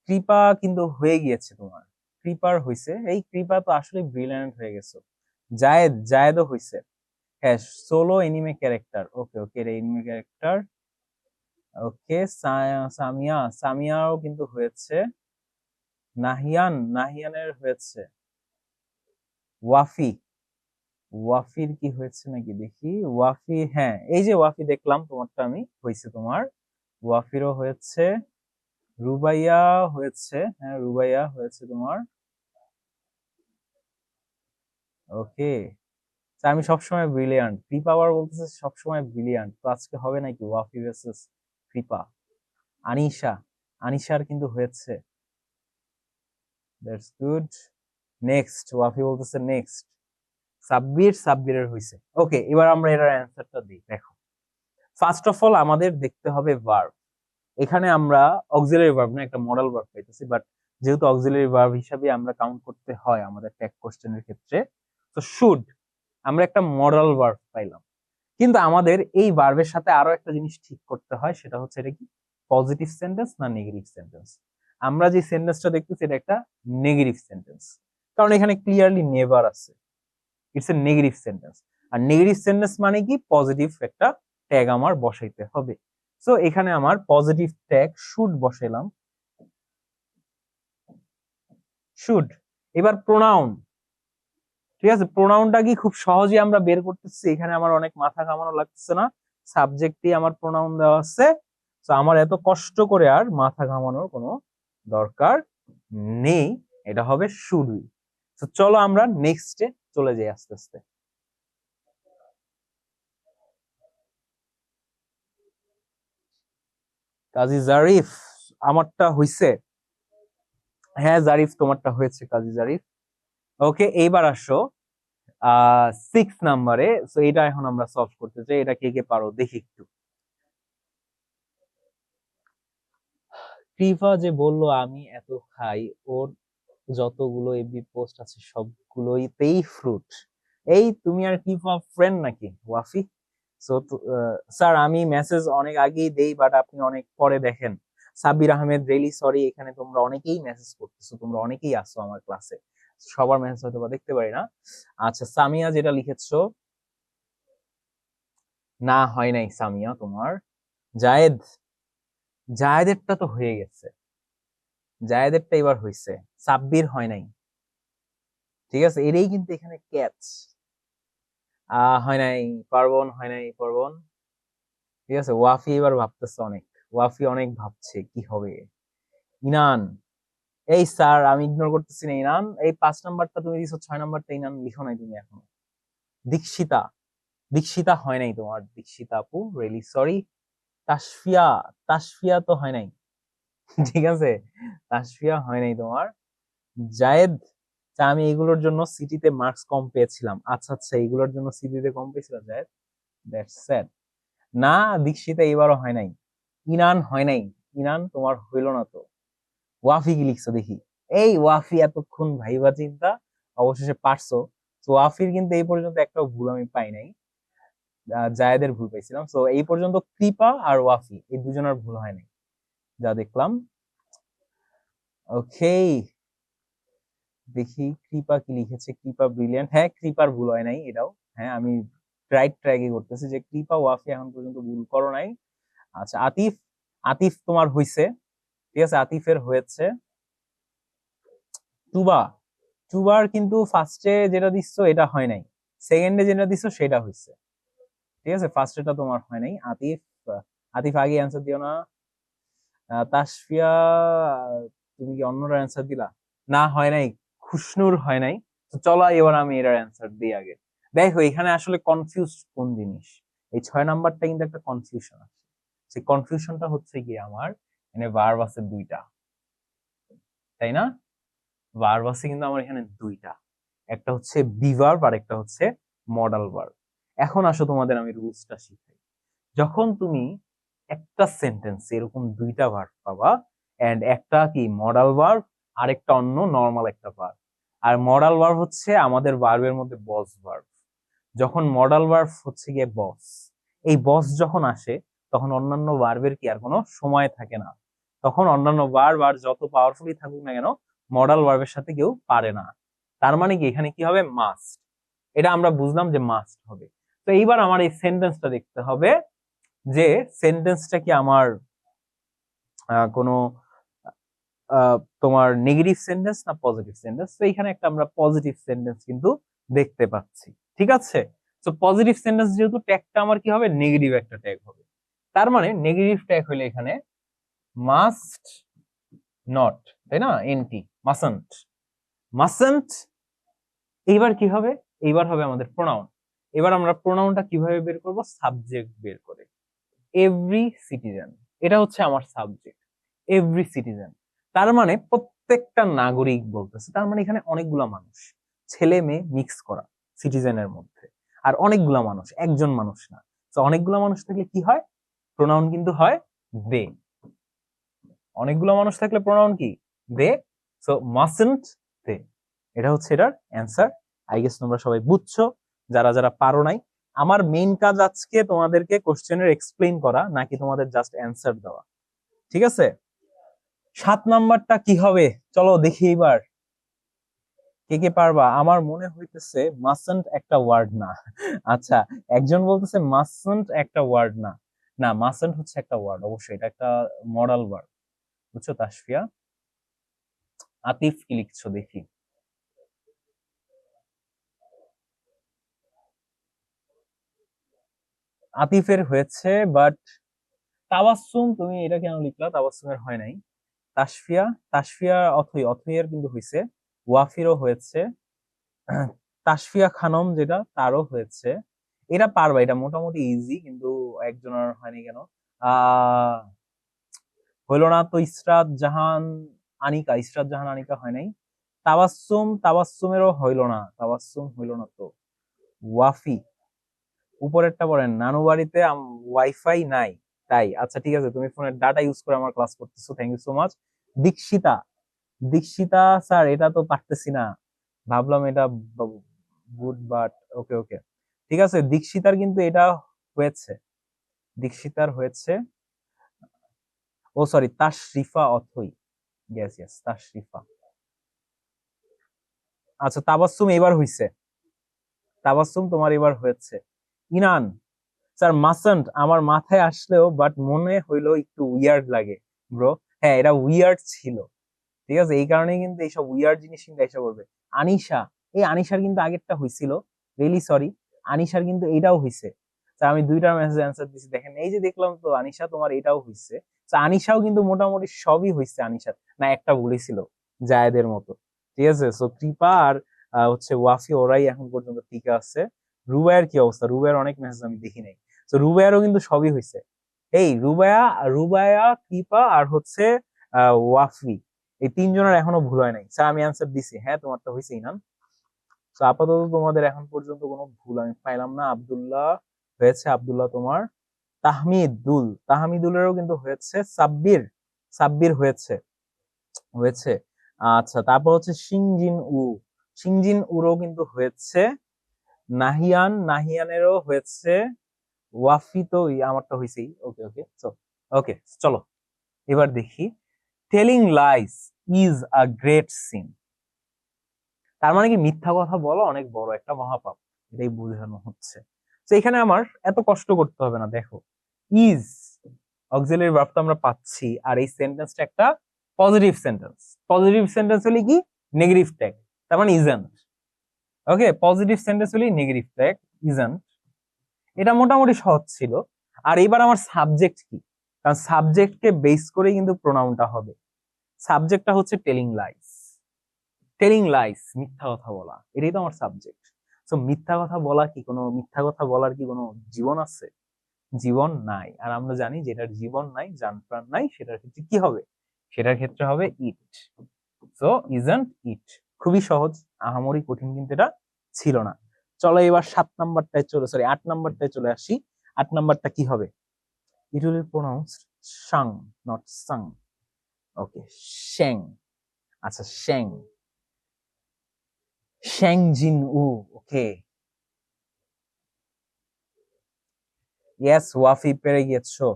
কৃপা কিন্তু হয়ে গিয়েছে তোমার, কৃপার হইছে। এই কৃপা তো আসলে ব্রিলিয়ান্ট হয়ে গেছো। জায়েদ, জায়েদও হইছে। হ্যাঁ, সোলো এনিমে ক্যারেক্টার, ওকে ওকে, এটা এনিমে ক্যারেক্টার। ওকে, সামিয়া, সামিয়াও কিন্তু হয়েছে। নাহিয়ান, নাহিয়ানের হয়েছে। ওয়াফি, ওয়াফির কি হয়েছে নাকি দেখি। ওয়াফি, হ্যাঁ এই যে ওয়াফি দেখলাম তোমারটা আমি, হয়েছে তোমার, ওয়াফিরও হয়েছে। রুবাইয়া হয়েছে, হ্যাঁ রুবাইয়া হয়েছে তোমার। ওকে, আমি সবসময় ব্রিলিয়ান্ট, কৃপা আবার বলতেছে সবসময় ব্রিলিয়ান্ট, তো আজকে হবে নাকি ওয়াফি ভার্সেস কৃপা। আনিশা, আনিশার কিন্তু হয়েছে, দ্যাটস গুড। নেক্সট, ওয়াফি বলতেছে নেক্সট। সাব্বির, সাব্বিরের হয়েছে। ওকে, এবার আমরা এটার অ্যান্সারটা দিই। দেখো, ফার্স্ট অফ অল আমাদের দেখতে হবে ভার্ব। এখানে আমরা অক্সিলারি ভার্ব না, একটা মডাল ভার্ব পাইতেছি, বাট যেহেতু অক্সিলারি ভার্ব হিসাবে আমরা কাউন্ট করতে হয় আমাদের ট্যাগ কোশ্চেনের ক্ষেত্রে, তো শুড, আমরা একটা মডাল ভার্ব পাইলাম। কিন্তু আমাদের এই ভার্বের সাথে আরো একটা জিনিস ঠিক করতে হয়, সেটা হচ্ছে এটা কি পজিটিভ সেন্টেন্স না নেগেটিভ সেন্টেন্স। আমরা যে সেন্টেন্সটা দেখতেছি এটা একটা নেগেটিভ সেন্টেন্স, কারণ এখানে ক্লিয়ারলি নেভার আছে, ইটস এ নেগেটিভ সেন্টেন্স। আর নেগেটিভ সেন্টেন্স মানে কি পজিটিভ একটা ট্যাগ আমার বসাইতে হবে। সো এখানে আমার পজিটিভ ট্যাগ শুড বসাইলাম, শুড। এবার প্রোনাউন, ঠিক আছে, প্রোনাউনটা কি খুব সহজে আমরা বের করতেছি, এখানে আমার অনেক মাথা ঘামানো লাগতেছে না, সাবজেক্টই আমার প্রোনাউন দেওয়া আছে। তো আমার এত কষ্ট করে আর মাথা ঘামানোর কোনো দরকার নেই, এটা হবে শুডই। তো চলো আমরা নেক্সটে চলে যাই আস্তে আস্তে। কাজী জারিফ, আমারটা হইছে। হ্যাঁ জারিফ, তোমারটা হয়েছে কাজী জারিফ। ওকে, এইবার আসো 6 নাম্বারে। তো এটা এখন আমরা সলভ করতে চাই, এটা কে কে পারো দেখি একটু। কৃপা যে বললো আমি এত খাই, ওর যতগুলো এফবি পোস্ট আছে সবগুলোইতেই ফ্রুট। এই তুমি আর কৃপা ফ্রেন্ড নাকি ওয়াফি? সো স্যার আমি মেসেজ অনেক আগেই দেই, বাট আপনি অনেক পরে দেখেন। সাব্বির আহমেদ, রিয়েলি সরি, এখানে তোমরা অনেকেই মেসেজ করতেছো, তোমরা অনেকেই আসছো আমার ক্লাসে, সবার মেসেজ হয়তো বা দেখতে পারি না। আচ্ছা সামিয়া যেটা লিখেছো, না হয় নাই সামিয়া তোমার। জায়েদ, জায়েদেরটা তো হয়ে গেছে, জায়েদেরটা এবার হয়েছে, সাব্বির হয় নাই। ঠিক আছে, এটাই কিন্তু এখানে ক্যাচ। হয় নাই পার্বণ, হয় নাই পার্বণ। ঠিক আছে, ওয়াফি এবার ভাবতেছে অনেক, ওয়াফি অনেক ভাবছে কি হবে। ইনান, এই স্যার আমি ইগনোর করতেছি না ইনান, এই 5 নাম্বারটা তুমি দিছো, 6 নাম্বারটা ইনান লিখো নাই তুমি এখনো। দীক্ষিতা, দীক্ষিতা হয় নাই তোমার, দীক্ষিতা আপু রিয়েলি সরি। তাসফিয়া, তাসফিয়া তো হয় নাই। ঠিক আছে, তাসফিয়া হয় নাই তোমার। জায়েদ, তা আমি এগুলোর জন্য সিটিতে মার্কস কম পেয়েছিলাম। আচ্ছা আচ্ছা, এগুলোর জন্য সিটিতে কম পেয়েছিলাম জায়েদ, দ্যাটস স্যাড। না দীক্ষিতা এবারও হয় নাই। ইনান হয় নাই, ইনান তোমার হইল না তো। ওয়াফি কি লিখছো দেখি। এই ওয়াফি এতক্ষণ ভাইবা চিন্তা অবশেষে পারছো। তো ওয়াফির কিন্তু এই পর্যন্ত একটাও ভুল আমি পাই নাই, জায়েদের ভুল পাইছিলাম। তো এই পর্যন্ত কৃপা আর ওয়াফি এই দুজনের ভুল হয় নাই যা দেখলাম। ওকে, দেখি কৃপা কি লিখেছে। কৃপা ব্রিলিয়ান্ট, হ্যাঁ কৃপার ভুল হয় নাই এটাও। হ্যাঁ আমি রাইট ট্র্যাকে করতেছি যে কৃপা ওয়াফি এখন পর্যন্ত ভুল করো নাই। আচ্ছা আতিফ, আতিফ তোমার হইছে, ঠিক আছে আতিফের হয়েছে। টুবা, টুবার কিন্তু ফার্স্টে যেটা দিচ্ছ এটা হয় নাই, সেকেন্ডে যেটা দিচ্ছ সেটা হয়েছে। ঠিক আছে, ফার্স্টেটা তোমার হয় নাই। আতিফ, আতিফ আগে অ্যান্সার দিও না। তাসফিয়া, তুমি কি অন্যরা অ্যান্সার দিলা? না হয় নাই, খুশনুর হয় নাই। তো চলো এবার আমি এটার অ্যান্সার দিই আগে। দেখো এখানে আসলে কনফিউজ কোন জিনিস, এই 6 নাম্বারটা কিন্তু একটা কনফিউশন আছে। সেই কনফিউশনটা হচ্ছে কি আমার মানে ভার্ব আছে দুইটা, তাই না? ভার্ব আছে কিন্তু আমার এখানে দুইটা, একটা হচ্ছে বি ভার্ব আর একটা হচ্ছে মডাল ভার্ব। এখন আসো তোমাদের আমি রুলসটা শিখাই। যখন তুমি একটা সেন্টেন্স এরকম দুইটা ভার্ব পাবা, এন্ড একটা কি মডাল ভার্ব আর একটা অন্য নর্মাল একটা ভার্ব, আর মডাল ভার্ব হচ্ছে আমাদের ভার্বের মধ্যে বস ভার্ব। যখন মডাল ভার্ব হচ্ছে গিয়ে বস, এই বস যখন আসে তখন অন্যান্য ভার্বের কি আর কোনো সময় থাকে না, তখন অন্যান্য ভার্ব আর যত পাওয়ারফুলি থাকুক না কেন মডাল ভার্বের সাথে কেউ পারে না। তার মানে কি এখানে কি হবে, মাস্ট। এটা আমরা বুঝলাম যে মাস্ট হবে। তো এইবার আমার এই সেন্টেন্সটা দেখতে হবে যে সেন্টেন্সটা কি আমার কোনো তোমার নেগেটিভ সেন্টেন্স না পজিটিভ সেন্টেন্স। তো এখানে একটা আমরা পজিটিভ সেন্টেন্স কিন্তু দেখতে পাচ্ছি, ঠিক আছে। তো পজিটিভ সেন্টেন্স যেহেতু ট্যাগটা আমার কি হবে, নেগেটিভ একটা ট্যাগ হবে। তার মানে নেগেটিভ ট্যাগ হলে এখানে মাস্ট নট, তাই না, এনটি, মাসন্ট, মাসন্ট। এইবার কি হবে, এইবার হবে আমাদের প্রোনাউন। এবার আমরা প্রোনাউনটা কিভাবে বের করব, সাবজেক্ট বের করে। এভরি সিটিজেন, এটা হচ্ছে আমার সাবজেক্ট, এভরি সিটিজেন। তার মানে প্রত্যেকটা নাগরিক বলতেছে, তার মানে এখানে অনেকগুলা মানুষ, ছেলে মেয়ে মিক্স করা সিটিজেনের মধ্যে। আর অনেকগুলা মানুষ, একজন মানুষ না। তো অনেকগুলা মানুষ থাকলে কি হয়, প্রোনাউন কিন্তু হয় দে। অনেকগুলো মানুষ থাকলে প্রোনাউন কি, দে। সো মাসন্ট দে, এটা হচ্ছে এটার অ্যান্সার। আই গেস তোমরা সবাই বুঝছো, যারা যারা পারো নাই। আমার মেইন কাজ আজকে তোমাদেরকে কোশ্চেনের এক্সপ্লেইন করা, নাকি তোমাদের জাস্ট অ্যান্সার দেওয়া, ঠিক আছে। 7 নাম্বারটা কি হবে চলো দেখি এবার, কে কে পারবা। আমার মনে হইতেছে মাসন্ট একটা ওয়ার্ড না। আচ্ছা, একজন বলতেছে মাসন্ট একটা ওয়ার্ড না, না, মাসেন্ট হচ্ছে একটা ওয়ার্ড, অবশ্যই এটা একটা মডাল ওয়ার্ড, বুঝছো তাসফিয়া? আতিফ কি লিখছো দেখি। আতিফের হয়েছে, বাট তাবাসসুম তুমি এটা কেন লিখলা? তাবাসসুমের হয় নাই। তাসফিয়া, তাসফিয়া অথই, অথইয়ের কিন্তু হয়েছে। ওয়াফিরও হয়েছে। তাসফিয়া খানম যেটা, তারও হয়েছে। এটা পারবা, এটা মোটামুটি ইজি, কিন্তু একজনের হয়নি কেন? আহ হইলো না তো। ইসরাত জাহান আনিকা, ইসরাত জাহান আনিকা হয় নাই। তাবাসসুম, তাবাসসুমেরও হইলো না, তাবাসসুম হইলো না তো। ওয়াফি, উপরেরটা পড়েন, নানু বাড়িতে ওয়াইফাই নাই, তাই? আচ্ছা ঠিক আছে, তুমি ফোনের ডাটা ইউজ করে আমার ক্লাস করতেছো, thank you so much. Dikshita, Dikshita sir এটা তো পারতেছি না, ভাবলাম এটা গুড, বাট ওকে ওকে, ঠিক আছে। দীক্ষিতার কিন্তু এটা হয়েছে, দীক্ষিতার হয়েছে। ও সরি, তাশরিফা অথই, ইয়েস ইয়েস, তাশরিফা। আচ্ছা, তাবাসসুম এবার হইছে, তাবাসসুম তোমার এবার হয়েছে। ইনান, স্যার মাসান্ট আমার মাথায় আসলেও বাট মনে হইলো একটু উইয়ার্ড লাগে ব্রো। হ্যাঁ, এটা উইয়ার্ড ছিল, ঠিক আছে, এই কারণেই কিন্তু এইসব উইয়ার্ড জিনিস কিন্তু এসে করবে। আনিশা, এই আনিশার কিন্তু আগেরটা হইছিল, রিয়েলি সরি। আনিশার কিন্তু এটাও হইছে। তা আমি দুইটার মেসেজ অ্যান্সার দিছি, দেখেন এই যে দেখলাম তো, আনিশা তোমার এটাও হইছে। তা আনিশাও কিন্তু মোটামুটি সবই হইছে আনিশার, না একটা ভুলই জায়েদের মতো, ঠিক আছে। সো কৃপা আর হচ্ছে ওয়াফি, ওরাই এখন পর্যন্ত টিকে আছে। রুবায়ের কি অবস্থা? রুবায়ের অনেক মেসেজ আমি দেখি নাই। তো রুবায়েরও কিন্তু সবই হইছে। এই রুবায়া, রুবায়া, কৃপা আর হচ্ছে ওয়াফি, এই তিনজনের এখনো ভুল হয় নাই। স্যার আমি অ্যান্সার দিছি, হ্যাঁ তোমারটা হয়েছেই না। তো আপাতত তোমাদের এখন পর্যন্ত কোনো ভুল আমি পাইলাম না। আব্দুল্লাহ হয়েছে, আব্দুল্লাহ তোমার। তাহমিদুল, তাহমিদুলেরও কিন্তু হয়েছে। সাব্বির, সাব্বির হয়েছে, হয়েছে। আচ্ছা, তারপর হচ্ছে সিংজিন উ, সিংজিন উরও কিন্তু হয়েছে। নাহিয়ান, নাহিয়ানেরও হয়েছে। ওয়াফি তো আমারটা হয়েছেই, ওকে ওকে। ওকে, চলো এবার দেখি। Telling lines is a great sin, তার মানে কি মিথ্যা কথা বলা অনেক বড় একটা মহাপাপ, এটাই বোঝানো হচ্ছে। তো এখানে আমার এত কষ্ট করতে হবে না, দেখো ইজ অক্সিলারি ভার্ব তো আমরা পাচ্ছি, আর এই সেন্টেন্সটা একটা পজিটিভ সেন্টেন্স। পজিটিভ সেন্টেন্স হলে কি? নেগেটিভ ট্যাগ, তার মানে ইজন্ট। ওকে, পজিটিভ সেন্টেন্স হলে নেগেটিভ ট্যাগ, ইজন্ট। এটা মোটামুটি সহজ ছিল। আর এবার আমার সাবজেক্ট কি? কারণ সাবজেক্টকে বেস করে কিন্তু প্রোনাউনটা হবে। সাবজেক্টটা হচ্ছে টেলিং লাইস, টেলিং লাইস, মিথ্যা কথা বলা, এটাই তো আমার সাবজেক্ট। তো মিথ্যা কথা বলা কি কোনো, মিথ্যা কথা বলার কি কোনো জীবন আছে? জীবন নাই। আর আমরা জানি যেটার জীবন নাই, জান প্রাণ নাই, সেটার ক্ষেত্রে কি হবে? সেটার ক্ষেত্রে হবে ইট। সো ইজন্ট ইট, খুবই সহজ, আহামরি কঠিন কিন্তু এটা ছিল না। চলো এবার 7 নাম্বারটায় চলে, সরি 8 নাম্বারটায় চলে আসি। 8 নাম্বারটা কি হবে? It will be pronounced Sung, not Sung. Okay, শ্যাং। আচ্ছা, শ্যাং, শ্যাং জিন উ। ওকে, ইয়েস ওয়াফি, পেরে গিয়েছো।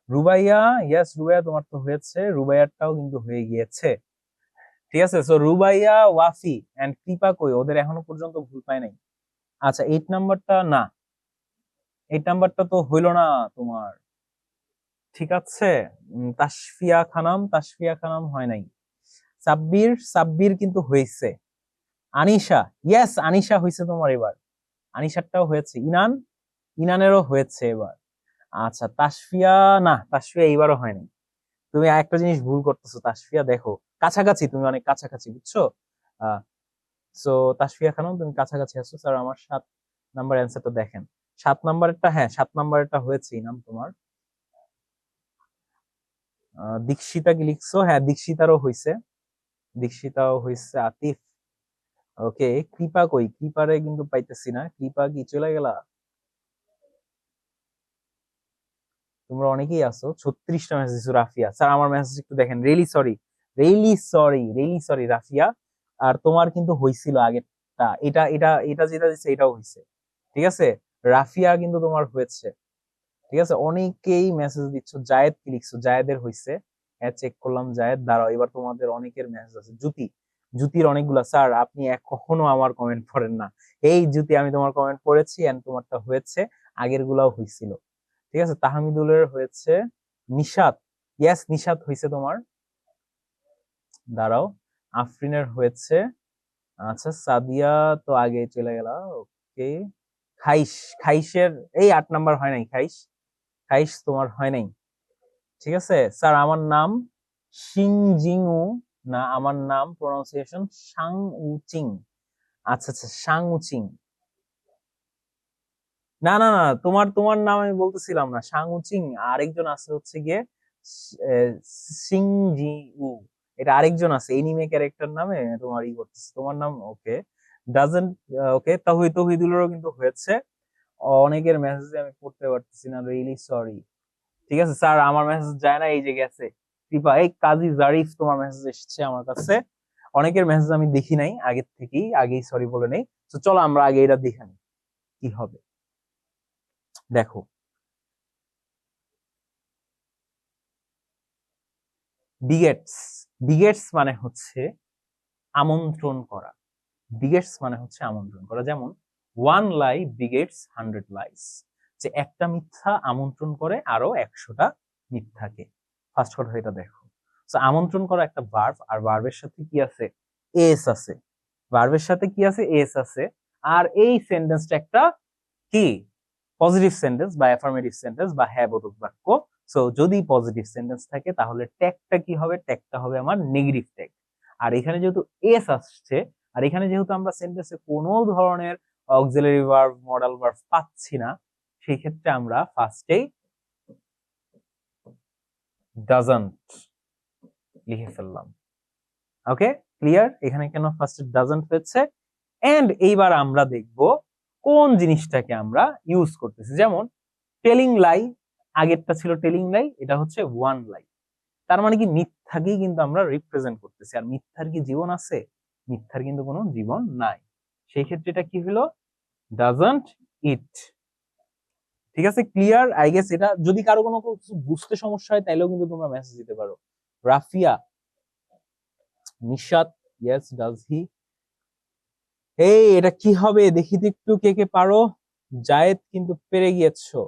রুবাইয়া, ইয়েস রুবাইয়া তোমার তো হয়েছে, রুবাইয়ারটাও কিন্তু হয়ে গিয়েছে, ঠিক আছে। সো রুবাইয়া, ওয়াফি এন্ড কৃপা কই, ওদের এখনো পর্যন্ত ভুল পায় নাই। আচ্ছা, 8 নাম্বারটা না, 8 নাম্বারটা তো হইলো না তোমার, ঠিক আছে। তাসফিয়া খানাম, তাসফিয়া খানাম হয় নাই। সাব্বির, সাব্বির কিন্তু হয়েছে। আনিশা, ইয়েস আনিশা হয়েছে তোমার এবার, আনিশারটাও হয়েছে। ইনান, ইনানেরও হয়েছে এবার। আচ্ছা, তাসফিয়া, না তাসফিয়া এইবারও হয়নি। তুমি একটা জিনিস ভুল করতেছো তাসফিয়া, দেখো কাছাকাছি, তুমি অনেক কাছাকাছি, বুঝছো? আহ সো তাসফিয়া খানম তুমি কাছাকাছি আছো। স্যার আমার 7 নাম্বার অ্যান্সারটা দেখেন। 7 নাম্বারেরটা, হ্যাঁ 7 নাম্বারেরটা হয়েছে নাম তোমার। দীক্ষিতা কি লিখছো? হ্যাঁ দীক্ষিতারও হয়েছে, দীক্ষিতাও হয়েছে। আতিফ, ওকে। কৃপা কই? কৃপারে কিন্তু পাইতেছি না, কৃপা কি চলে গেলা? তোমরা অনেকেই আছো, 36টা মেসেজ দিছো। রাফিয়া, স্যার আমার মেসেজ একটু দেখেন, really sorry, really sorry, really sorry Rafia. আর তোমার কিন্তু হইছিল আগেরটা, এটা এটা এটা যেটা দিচ্ছে এটাও হইছে, ঠিক আছে। রাফিয়া কিন্তু তোমার হয়েছে, ঠিক আছে। অনেকেই মেসেজ দিচ্ছ। জায়েদ কি লিখছো? জায়েদের হইছে, হ্যাঁ চেক করলাম জায়েদ। দাঁড়াও, এবার তোমাদের অনেকের মেসেজ আছে। জ্যোতি, জ্যোতির অনেকগুলা। স্যার আপনি কখনো আমার কমেন্ট পড়েন না। এই জ্যোতি, আমি তোমার কমেন্ট পড়েছি এন্ড তোমারটা হয়েছে। আগের গুলাও হয়েছিল। ঠিক আছে, তাহমিদুলের হয়েছে, নিশাত, ইয়েস নিশাত হয়েছে তোমার, দাঁড়াও, আফরিনের হয়েছে, আচ্ছা সাদিয়া তো আগে চলে গেল, ওকে, খাইশ, খাইশের এই 8 নাম্বার হয় নাই, খাইশ, খাইশ তোমার হয় নাই। ঠিক আছে স্যার, আমার নাম শিংজিংউ, না আমার নাম প্রনাউন্সিয়েশন সাং উচিং। আচ্ছা আচ্ছা, সাং উচিং, না না না, তোমার তোমার নাম আমি বলতেছিলাম না, সাং উচিং আরেকজন আছে হচ্ছে গিয়ে সিংজি উ, এটা আরেকজন আছে এনিমে ক্যারেক্টার নামে তোমার ই করতেছে, তোমার নাম ওকে ডাজেন্ট, ওকে তহিদুলেরও কিন্তু হয়েছে। অনেকের মেসেজ আমি পড়তে পারতেছি না, রিয়েলি সরি। ঠিক আছে স্যার, আমার মেসেজ যায় না, এই যে গেছে, কৃপা, এই কাজী জারিফ তোমার মেসেজ এসেছে আমার কাছে। অনেকের মেসেজ আমি দেখি নাই আগের থেকেই, আগেই সরি বলে নেই। তো চলো আমরা আগে এটা দেখে নিই কি হবে। দেখো, বিগেটস, বিগেটস মানে হচ্ছে আমন্ত্রণ করা, বিগেটস মানে হচ্ছে আমন্ত্রণ করা। যেমন ওয়ান লাই বিগেটস 100 লাইস, যে একটা মিথ্যা আমন্ত্রণ করে আরো 100টা মিথ্যাকে। ফার্স্ট কথা এটা দেখো, তো আমন্ত্রণ করা একটা ভার্ব, আর ভার্বের সাথে কি আছে, এস আছে, ভার্বের সাথে কি আছে, এস আছে। আর এই সেন্টেন্সটা একটা কি, পজিটিভ সেন্টেন্স বা অ্যাফার্মেটিভ সেন্টেন্স বা হ্যাঁ বোধক বাক্য। সো যদি পজিটিভ সেন্টেন্স থাকে তাহলে ট্যাগটা কি হবে, ট্যাগটা হবে আমার নেগেটিভ ট্যাগ। আর এখানে যেহেতু এস আসছে, আর এখানে যেহেতু আমরা সেন্টেন্সে কোনো ধরনের অক্সিলারি ভার্ব, মডাল ভার্ব পাচ্ছি না, সেই ক্ষেত্রে আমরা ফার্স্টেই ডাজন্ট লিখে ফেললাম। ওকে, ক্লিয়ার, এখানে কেন ফার্স্টে ডাজন্ট হয়েছে। এন্ড এইবার আমরা দেখব কোন জিনিসটাকে আমরা ইউজ করতেছি। যেমন টেলিং লাই, আগেরটা ছিল টেলিং লাই, এটা হচ্ছে ওয়ান লাই। তার মানে কি মিথ্যাকেই কিন্তু আমরা রিপ্রেজেন্ট করতেছি। আর মিথ্যার কি জীবন আছে, মিথ্যার কিন্তু কোনো জীবন নাই। সেই ক্ষেত্রে এটা কি হলো, ডাজন্ট ইট। ঠিক আছে, ক্লিয়ার, আই গেস। এটা যদি কারো কোনো কিছু বুঝতে সমস্যা হয় তাইলেও কিন্তু তোমরা মেসেজ দিতে পারো। Rafia, Nishat, yes does he, এই এটা কি হবে দেখি তো একটু, কে কে পারো। জায়েদ কিন্তু পেরে গিয়েছো।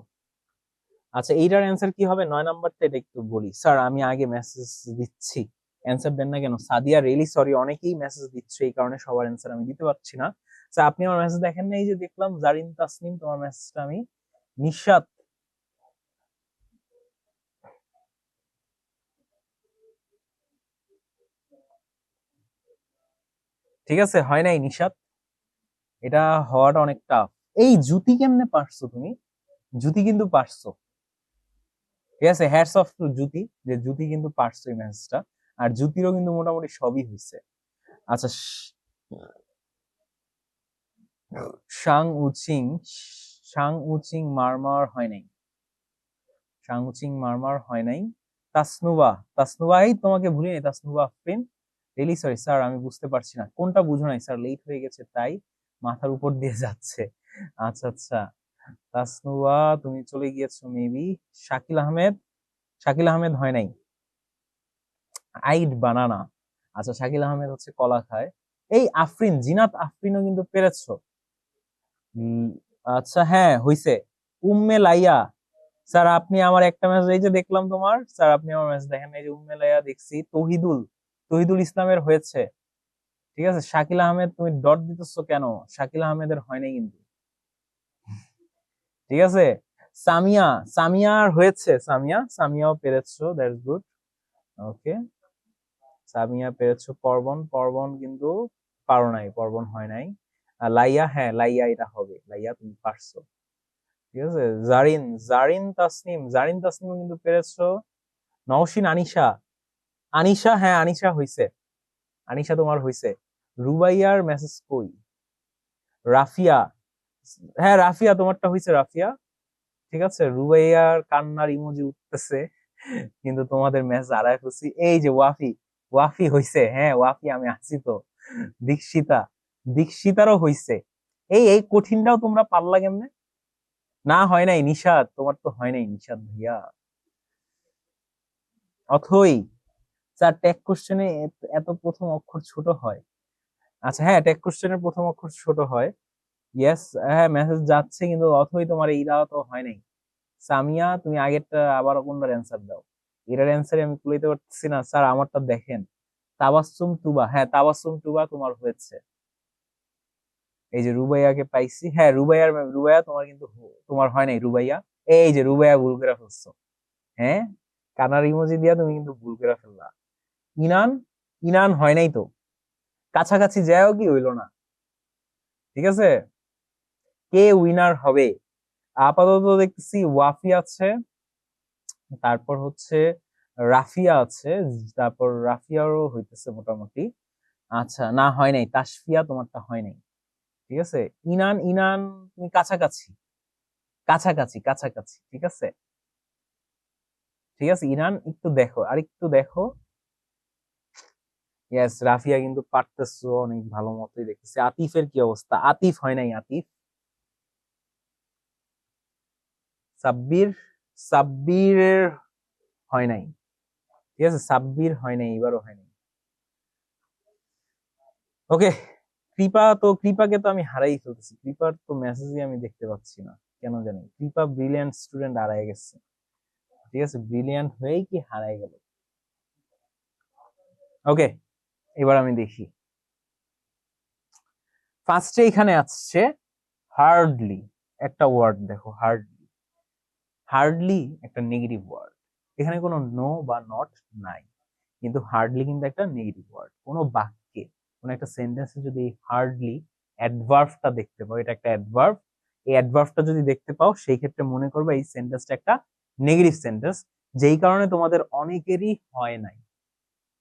আচ্ছা, এইটার অ্যান্সার কি হবে 9 নাম্বারটা, এটা একটু বলি। স্যার আমি আগে মেসেজ দিচ্ছি, অ্যান্সার দেন না কেন? সাদিয়া, রিয়েলি সরি, অনেকেই মেসেজ দিচ্ছে, এই কারণে সবার অ্যান্সার আমি দিতে পারছি না। স্যার আপনি আমার মেসেজ দেখেন না, এই যে দেখলাম জারিন তাসনিম তোমার মেসেজটা আমি, নিশাত, ঠিক আছে, হয় নাই নিশাত, এটা হওয়াটা অনেক টাফ। এই জুতি কেমনে পারছো তুমি, জুতি কিন্তু পারছো। ঠিক আছে, হ্যাটস অফ টু জুতি, যে জুতি কিন্তু পারছো এই মেসেজটা। আর জুতিরও কিন্তু মোটামুটি সবই হয়েছে। আচ্ছা, শাং উচিং, শাং উচিং মারমার হয় নাই, শাং উচিং মারমার হয় নাই। তাসনুবা, তাসনুবা, এই তোমাকে ভুলি নাই, Tasnuva Afrin, really sorry sir, আমি বুঝতে পারছি না কোনটা বুঝো নাই স্যার, লেট হয়ে গেছে তাই মাথার উপর দিয়ে যাচ্ছে। আচ্ছা আচ্ছা, তাসনুবা তুমি চলে গিয়েছো মেবি। শাকিল আহমেদ, শাকিল আহমেদ হয় নাই, আইড বানানা। আচ্ছা, শাকিল আহমেদ হচ্ছে কলা খায়। এই আফরিন, জিনাত আফরিনও কিন্তু পেরেছো। উম, আচ্ছা হ্যাঁ হইছে। উম্মে লাইয়া, স্যার আপনি আমার একটা ম্যাচ, এই যে দেখলাম তোমার, স্যার আপনি আমার ম্যাচ দেখেন, এই যে উম্মে লাইয়া দেখছি। তহিদুল, তহিদুল ইসলামের হয়েছে। ঠিক আছে, শাকিল আহমেদ তুমি ডট দিতেছো কেন, শাকিল আহমেদের হয় নাই কিন্তু। ঠিক আছে, সামিয়া, সামিয়ার হয়েছে, সামিয়া, সামিয়াও পেরেছো, দ্যাটস গুড। ওকে, সামিয়া পেরেছো। পর্বন, পর্বন কিন্তু পারো নাই, পর্বন হয় নাই। আর লাইয়া, হ্যাঁ লাইয়া এটা হবে, লাইয়া তুমি পারছো। ঠিক আছে, জারিন, জারিন তাসনিম, জারিন তাসনিমও কিন্তু পেরেছো। নওশিন আনিশা, আনিশা, হ্যাঁ আনিশা হইছে, আনিশা তোমার হইছে। রুবাইয়ার মেসেজ কই, রাফিয়া, হ্যাঁ রাফিয়া তোমারটা হইছে, রাফিয়া। ঠিক আছে, রুবাইয়ার কান্নার ইমোজি উঠতেছে, কিন্তু তোমাদের মেসেজ আড়াই ফেলছি। এই যে ওয়াফি, ওয়াফি হইছে, হ্যাঁ ওয়াফি আমি আছি তো। দীক্ষিতা, দীক্ষিতারও হইছে। এই এই কঠিনটাও তোমরা পারলা কেমনে? না হয় নাই নিশাদ, তোমার তো হয় নাই নিশাদ ভাইয়া। অথই, স্যার ট্যাগ কোশ্চেনে এত প্রথম অক্ষর ছোট হয়? আচ্ছা হ্যাঁ, ট্যাগ কোশ্চেনের প্রথম অক্ষর ছোট হয়। ইয়েস, হ্যাঁ মেসেজ যাচ্ছে কিন্তু অথই তোমার এইটা তো হয় নাই। সামিয়া তুমি আগেরটা আবার কোনটার অ্যান্সার দাও? এটার অ্যান্সারই আমি কুলাইতে পারতেছি না স্যার, আমারটা দেখেন। তাবাসসুম তুবা, হ্যাঁ তাবাসসুম তুবা তোমার হয়েছে। এই যে রুবাইয়াকে পাইছি, হ্যাঁ রুবাইয়া তোমার কিন্তু তোমার হয় নাই রুবাইয়া। এই যে রুবাইয়া ভুল করে ফেলছো। হ্যাঁ, কানার ইমোজি দিয়া তুমি কিন্তু ভুল করে ফেললা। ইনান, ইনান হয় নাই তো, কাছাকাছি যাও কি হইলো না। ঠিক আছে, কে উইনার হবে? আপাতত দেখতেছি ওয়াফি আছে, তারপর হচ্ছে রাফিয়া আছে, তারপর রাফিয়ারও হইতেছে মোটামুটি। আচ্ছা না, হয় নাই, তাসফিয়া তোমারটা হয় নাই। ঠিক আছে, ইনান, ইনান তুমি কাছাকাছি, কাছাকাছি কাছাকাছি, ঠিক আছে। ঠিক আছে ইনান, একটু দেখো, আর একটু দেখো। ইয়েস, রাফিয়া কিন্তু পারতেছো অনেক ভালো মতোই দেখতেছি। আতিফের কি অবস্থা? আতিফ হয় নাই, আতিফ। সাব্বির, সাব্বিরের হয় নাই। ঠিক আছে, সাব্বির হয় নাই, এবারও হয় নাই। ওকে, কৃপা তো, কৃপাকে তো আমি হারাই ফেলতেছি, কৃপার তো মেসেজই আমি দেখতে পাচ্ছি না কেন জানি। কৃপা ব্রিলিয়ান্ট স্টুডেন্ট হারাই গেছে। ঠিক আছে, ব্রিলিয়ান্ট হয়েই কি হারাই গেল। ওকে, এবার আমি দেখি। ফার্স্টে এখানে আসছে হার্ডলি, একটা ওয়ার্ড দেখো, হার্ডলি। হার্ডলি একটা নেগেটিভ ওয়ার্ড, এখানে কোনো নো বা নট নাই, কিন্তু হার্ডলি কিন্তু একটা নেগেটিভ ওয়ার্ড। কোনো বাক্যে, কোনো একটা সেন্টেন্সে যদি হার্ডলি অ্যাডভার্বটা দেখতে পাও, এটা একটা অ্যাডভার্ব, এই অ্যাডভার্বটা যদি দেখতে পাও সেই ক্ষেত্রে মনে করবে এই সেন্টেন্সটা একটা নেগেটিভ সেন্টেন্স, যেই কারণে তোমাদের অনেকেরই হয় নাই।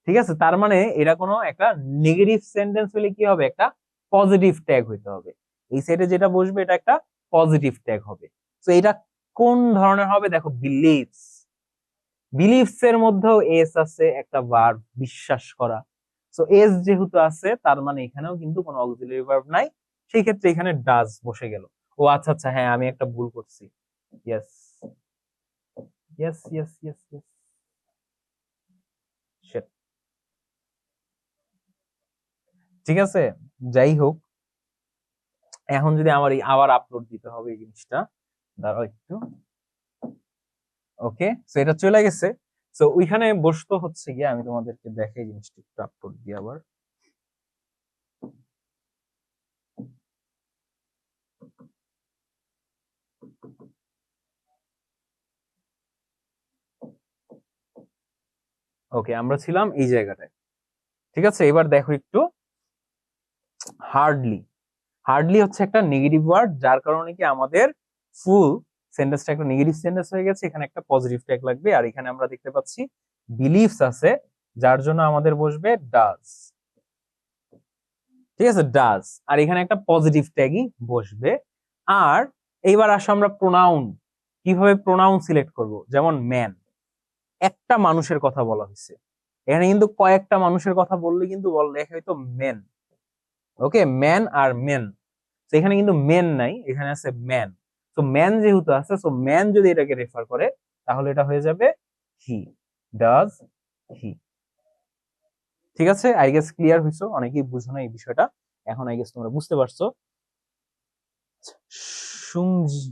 ঠিক আছে, তার মানে এটা কোনো একটা নেগেটিভ সেন্টেন্স হলে কি হবে, একটা পজিটিভ ট্যাগ হইতে হবে। এই সাইডে যেটা বসবে এটা একটা পজিটিভ ট্যাগ হবে। তো এটা কোন ধরনের হবে দেখো, বিলিভস। বিলিভস এর মধ্যেও এস আছে, একটা ভার্ব, বিশ্বাস করা। সো এস যেহেতু আছে তার মানে এখানেও কিন্তু কোনো অক্সিলারি ভার্ব নাই, সেই ক্ষেত্রে এখানে ডাজ বসে গেল। ও আচ্ছা আচ্ছা, হ্যাঁ আমি একটা ভুল করছি। Yes, yes yes yes yes, ঠিক আছে। যাই হোক, এখন যদি আমার আবার আপলোড দিতে হবে এই জিনিসটা, দাঁড়াও একটু। ওকে, সো এটা চলে গেছে। সো ওইখানে বসতো হচ্ছে গিয়ে, আমি তোমাদেরকে দেখাই জিনিসটা, একটু আপলোড দিই আবার। ওকে, আমরা ছিলাম এই জায়গাটায়। ঠিক আছে, এবার দেখো একটু। হার্ডলি, হার্ডলি হচ্ছে একটা নেগেটিভ ওয়ার্ড, যার কারণে কি আমাদের ফুল সেন্টেন্সটা একটা নেগেটিভ সেন্টেন্স হয়ে গেছে। এখানে একটা পজিটিভ ট্যাগ লাগবে, আর এখানে আমরা দেখতে পাচ্ছি বিলিভস আছে, যার জন্য আমাদের বসবে ডাজ। ঠিক আছে, ডাজ, আর এখানে একটা পজিটিভ ট্যাগই বসবে। আর এইবার আসো আমরা প্রোনাউন, কিভাবে প্রোনাউন সিলেক্ট করব। যেমন ম্যান, একটা মানুষের কথা বলা হয়েছে, এখানে কিন্তু কয়েকটা মানুষের কথা বললে কিন্তু লেখা হয়তো মেন। ওকে, ম্যান আর মেন, এখানে কিন্তু মেন নাই, এখানে আছে ম্যান। তো ম্যান যেহেতু আছে, সো ম্যান যদি এটাকে রেফার করে তাহলে এটা হয়ে যাবে হি, ডাজ হি। ঠিক আছে, আই গেস ক্লিয়ার হইছো, অনেকেই বুঝো না এই বিষয়টা, এখন আই গেস তোমরা বুঝতে পারছো। সুংজি,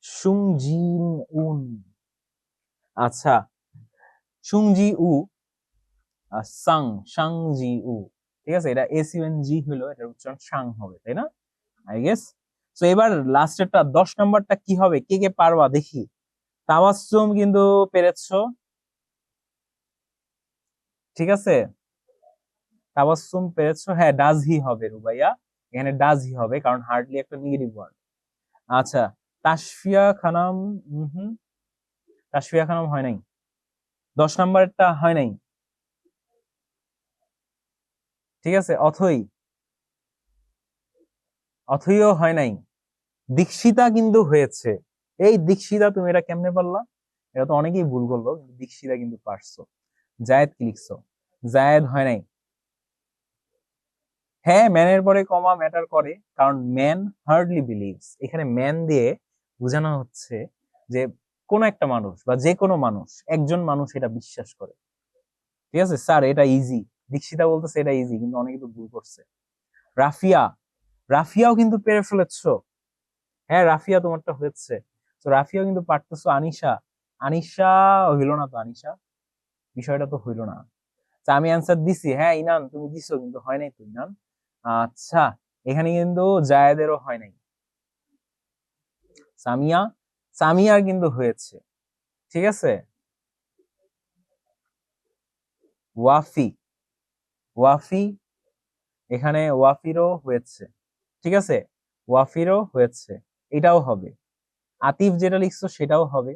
সুংজিন উন, আচ্ছা, সুংজি উ, সাং, সাংজি উ। ঠিক আছে, এটা এস ইউ এন জি হলো, এটার উচ্চারণ সাং হবে, তাই না? I guess. তো এবার লাস্টেরটা 10 নাম্বারটা কি হবে, কে কে পারবা দেখি। তাবাসসুম কিন্তু পেরেছো, ঠিক আছে, তাবাসসুম পেরেছো। হ্যাঁ, ডাজ হি হবে রুবাইয়া, এখানে ডাজ হি হবে, কারণ হার্ডলি একটা নেগেটিভ ওয়ার্ড। আচ্ছা, তাসফিয়া খানাম, হুম, তাসফিয়া খানাম হয় নাই, 10 নাম্বারটা হয় নাই। ঠিক আছে, অথই, অথইও হয় নাই। দীক্ষিতা কিন্তু হয়েছে। এই দীক্ষিতা, তুমি এটা কেমনে পারলা? এটা তো অনেকেই ভুল করলো, কিন্তু দীক্ষিতা কিন্তু পারছো। জায়েদ কি লিখছো? জায়েদ হয় নাই। হ্যাঁ, ম্যানের পরে কমা ম্যাটার করে, কারণ ম্যান হার্ডলি বিলিভস, এখানে ম্যান দিয়ে বোঝানো হচ্ছে যে কোন একটা মানুষ বা যে কোনো মানুষ, একজন মানুষ এটা বিশ্বাস করে। ঠিক আছে স্যার, এটা ইজি, দীক্ষিতা বলতেছে এটা ইজি, কিন্তু অনেকে তো ভুল করছে। রাফিয়া, রাফিয়াও কিন্তু পেরে ফেলেছো। হ্যাঁ রাফিয়া তোমারটা হয়েছে। তো রাফিয়াও কিন্তু পারতেছো। আনিশা, আনিশা হইলো না তো, আনিশা বিষয়টা তো হইলো না। তা আমি অ্যান্সার দিছি, হ্যাঁ ইনান তুমি দিছো কিন্তু হয় নাই তো ইনান। আচ্ছা, এখানে কিন্তু জায়েদেরও হয় নাই। সামিয়া, সামিয়ার কিন্তু হয়েছে। ঠিক আছে। ওয়াফি, ওয়াফি, এখানে ওয়াফিরও হয়েছে। ঠিক আছে, ওয়াফিরও হয়েছে, এটাও হবে। আতিফ যেটা লিখছো সেটাও হবে।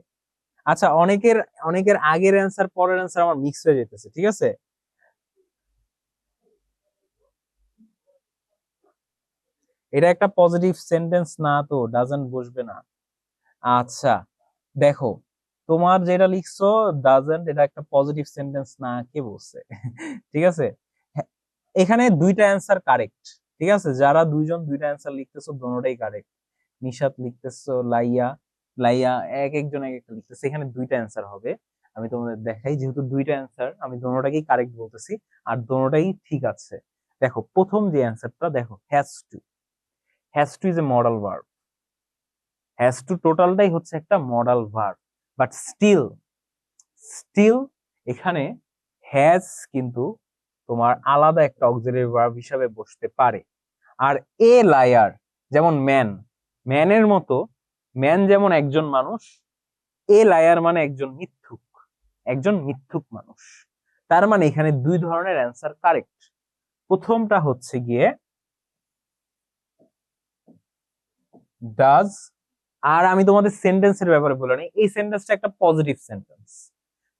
আচ্ছা, অনেকের অনেকের আগের অ্যান্সার পরের অ্যান্সার আমার মিক্স হয়ে যেতেছে। ঠিক আছে, এটা একটা পজিটিভ সেন্টেন্স না তো, ডাজন্ট বসবে না। আচ্ছা দেখো, তোমার যেটা লিখছো ডাজন্ট, এটা একটা পজিটিভ সেন্টেন্স না, কে বলছে? ঠিক আছে, হ্যাঁ, এখানে দুইটা অ্যান্সার কারেক্ট। ঠিক আছে, যারা দুইজন দুইটা অ্যান্সার লিখতেছো দোনোটাই কারেক্ট। নিশাত লিখতেছো, লাইয়া, লাইয়া, এক একজন এক একটা লিখতেছে, এখানে দুইটা অ্যান্সার হবে। আমি তোমাদের দেখাই, যেহেতু দুইটা অ্যান্সার আমি দোনোটাকেই কারেক্ট বলতেছি আর দোনোটাই ঠিক আছে। দেখো প্রথম যে অ্যান্সারটা, দেখো has to, has to is a modal verb. Has to টোটালটাই হচ্ছে একটা modal verb, but still, still এখানে হ্যাজ কিন্তু তোমার আলাদা একটা অক্সিলারি ভার্ব হিসাবে বসতে পারে। আর এ লায়ার, যেমন ম্যান, ম্যানের মতো, ম্যান যেমন একজন মানুষ, এ লায়ার মানে একজন মিথ্যুক, একজন মিথ্যুক মানুষ। তার মানে এখানে দুই ধরনের অ্যান্সার কারেক্ট। প্রথমটা হচ্ছে গিয়ে ডাজ। আর আমি তোমাদের সেন্টেন্সের ব্যাপারে বলে নিই, এই সেন্টেন্সটা একটা পজিটিভ সেন্টেন্স।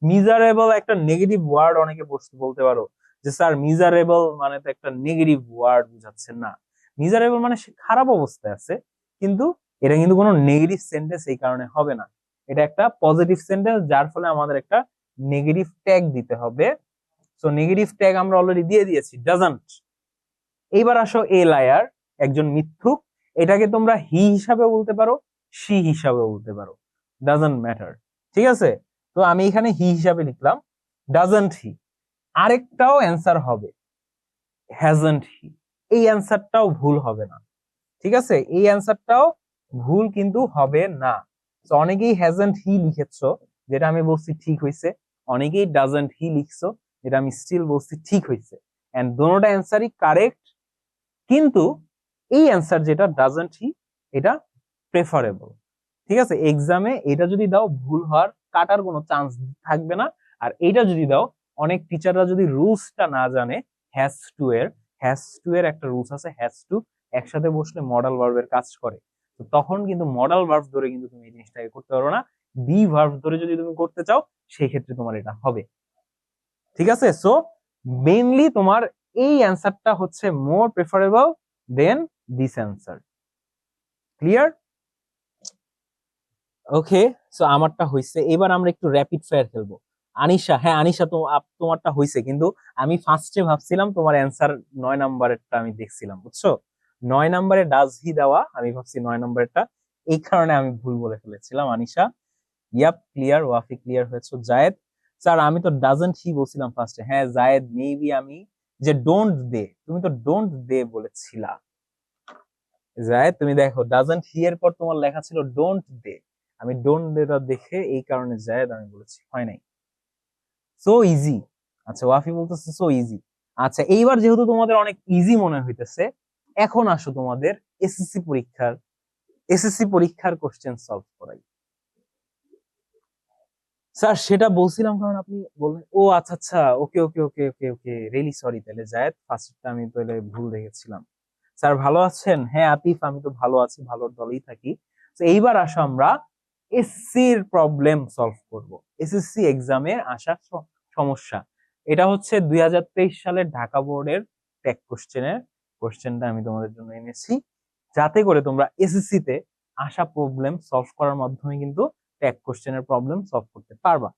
মিজারেবল একটা নেগেটিভ ওয়ার্ড, অনেকে বলতে পারো যে স্যার মিজারেবল মানে তো একটা নেগেটিভ ওয়ার্ড বুঝাচ্ছেন না। মিজারেবল মানে সে খারাপ অবস্থায় আছে, কিন্তু এটা কিন্তু কোনো নেগেটিভ সেন্টেন্স এই কারণে হবে না। এটা একটা পজিটিভ সেন্টেন্স, যার ফলে আমাদের একটা নেগেটিভ ট্যাগ দিতে হবে। সো নেগেটিভ ট্যাগ আমরা অলরেডি দিয়ে দিয়েছি, ডাজন্ট। এইবার আসো এ লায়ার, একজন মিথ্যুক। এটাকে তোমরা হি হিসাবে বলতে পারো, সি হিসাবে বলতে পারো, ডাজন্ট ম্যাটার। ঠিক আছে, তো আমি এখানে হি হিসাবে লিখলাম, ডাজন্ট হি। আরেকটাও অ্যান্সার হবে, হ্যাজন্ট হি। এই অ্যান্সারটাও ভুল হবে না। ঠিক আছে, এই অ্যান্সারটাও ভুল কিন্তু হবে না। তো অনেকেই হ্যাজন্ট হি লিখেছো, যেটা আমি বলছি ঠিক হয়েছে। অনেকেই ডাজন্ট হি লিখছো, যেটা আমি স্টিল বলছি ঠিক হয়েছে। এন্ড দোনোটা অ্যান্সারই কারেক্ট। কিন্তু এই অ্যান্সার যেটা ডাজন্ট হি, এটা প্রেফারেবল। ঠিক আছে, এক্সামে এটা যদি দাও ভুল হওয়ার কাটার কোনো চান্স থাকবে না। আর এইটা যদি দাও, অনেক টিচাররা যদি রুলসটা না জানে, হ্যাজ টু এর, হ্যাজ টু এর একটা রুলস আছে, হ্যাজ টু একসাথে বসলে মডাল ভার্বের কাজ করে। তো তখন কিন্তু মডাল ভার্ব ধরে কিন্তু তুমি এই জিনিসটাকে করতে পারো না। বি ভার্ব ধরে যদি তুমি করতে চাও, সেই ক্ষেত্রে তোমার এটা হবে। ঠিক আছে, সো মেইনলি তোমার এই অ্যান্সারটা হচ্ছে more preferable than this answer. Clear? Okay, so আমারটা হইছে। এবার আমরা একটু র্যাপিড ফায়ার খেলবো। আনিশা, হ্যাঁ আনিশা তো তোমারটা হইছে, কিন্তু আমি ফার্স্টে ভাবছিলাম তোমার অ্যান্সার 9 নম্বরেরটা আমি দেখছিলাম, বুঝছো? 9 নম্বরে ডাজ হি দেওয়া, আমি ভাবছি 9 নম্বরেরটা, এই কারণে আমি ভুল বলে ফেলেছিলাম। Anisha, yup clear. Wafi clear হয়েছে। জায়েদ, স্যার আমি তো ডাজন্ট হি বলছিলাম ফার্স্টে। হ্যাঁ জায়েদ, মেবি আমি যে ডোন্ট দে, তুমি তো ডোন্ট দে বলেছিলা। জায়েদ তুমি দেখো, ডাজন্ট হি এর পর তোমার লেখা ছিল ডোন্ট দে। আমি ডোন্ট দেটা দেখে এই কারণে জায়েদ আমি বলেছি, হয় নাই। So easy. আচ্ছা ওয়াফি বলতেছে সো ইজি। আচ্ছা এইবার যেহেতু তোমাদের অনেক ইজি মনে হইতেছে, এখন আসো তোমাদের এসএসসি পরীক্ষার, এসএসসি পরীক্ষার কোশ্চেন সলভ করাই। স্যার সেটা বলছিলাম, কারণ আপনি বললেন। ও আচ্ছা আচ্ছা, ওকে ওকে ওকে ওকে ওকে, রিয়েলি সরি। তাহলে জায়েদ ফার্স্টটা আমি তাহলে ভুল দেখেছিলাম। স্যার ভালো আছেন? হ্যাঁ আতিফ, আমি তো ভালো আছি, ভালোর দলেই থাকি। তো এইবার আসো আমরা এসসির প্রবলেম সলভ করব। এসএসসি এক্সামে আসা সমস্যা, এটা হচ্ছে 2023 সালের ঢাকা বোর্ডের টেক কোশ্চেনের কোশ্চেনটা আমি তোমাদের জন্য এনেছি, যাতে করে তোমরা এসএসসি তে আসা প্রবলেম সলভ করার মাধ্যমে কিন্তু টেক কোশ্চেনের প্রবলেম সলভ করতে পারবা।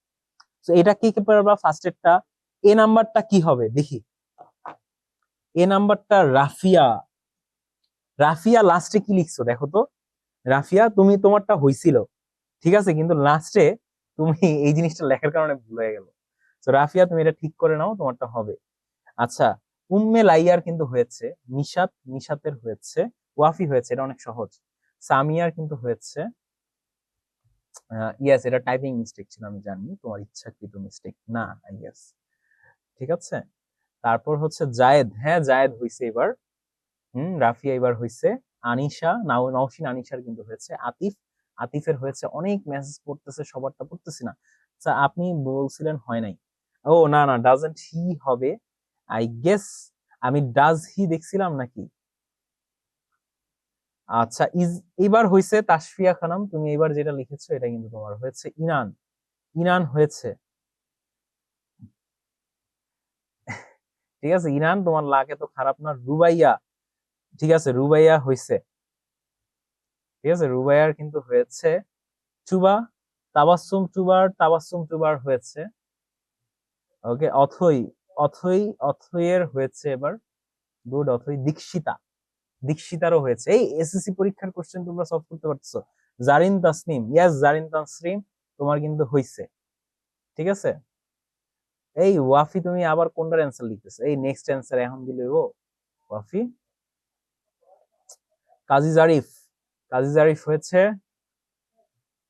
তো এটা কি কি পারবা? ফার্স্ট এরটা, এ নাম্বারটা কি হবে দেখি। এ নাম্বারটা রাফিয়া, রাফিয়া লাস্টে কি লিখছো দেখো তো। রাফিয়া তুমি তোমারটা হইছিল ঠিক আছে, কিন্তু লাস্টে তুমি এই জিনিসটা লেখার কারণে ভুল হয়ে গেল। তো রাফিয়া তুমি এটা ঠিক করে নাও, তোমারটা হবে। আচ্ছা, উম্মে লাইয়ার কিন্তু হয়েছে, নিশাত নিশাতের হয়েছে, ওয়াফি হয়েছে, এটা অনেক সহজ। সামিয়ার কিন্তু হয়েছে, ইয়েস এটা টাইপিং মিস্টেক ছিল, আমি জানি তোমার ইচ্ছাকৃত মিস্টেক না, আই গেস। ঠিক আছে, তারপর হচ্ছে জায়েদ, হ্যাঁ জায়েদ হইছে এবার। রাফিয়া এবার হইছে। আনিশা, নওশিন আনিশার কিন্তু হয়েছে। আতিফ, আতিফের হয়েছে। অনেক মেসেজ পড়তেছে, সবারটা পড়তেছি না। আচ্ছা আপনি বলছিলেন হয় নাই। ও না না, ডাজন্ট হি হবে আই গেস। আমি ডাজ হি দেখছিলাম নাকি? আচ্ছা এবার হয়েছে তাসফিয়া খানম, তুমি এবার যেটা লিখেছো এটা কিন্তু তোমার হয়েছে। ইনান, ইনান হয়েছে। ঠিক আছে ইনান, তোমার লাগে তো খারাপ না। রুবাইয়া, ঠিক আছে রুবাইয়া হয়েছে। ঠিক আছে রুবাইয়ার কিন্তু হয়েছে। চুবা, তাবাসসুম চুবার, তাবাসসুম চুবার হয়েছে। ওকে অথই, অথই, অথইয়ের হয়েছে এবার। গুড অথই। দীক্ষিতা, দীক্ষিতারও হয়েছে। এই এসএসসি পরীক্ষার কোশ্চেন তোমরা সলভ করতে পারছো। জারিন তাসনিম, ইয়েস জারিন তাসনিম তোমার কিন্তু হয়েছে। ঠিক আছে, এই ওয়াফি তুমি আবার কোনটার অ্যান্সার লিখতেছো? এই নেক্সট অ্যান্সার এখন দিলে ও ওয়াফি। কাজী জারিফ, কাজী জারিফ হয়েছে।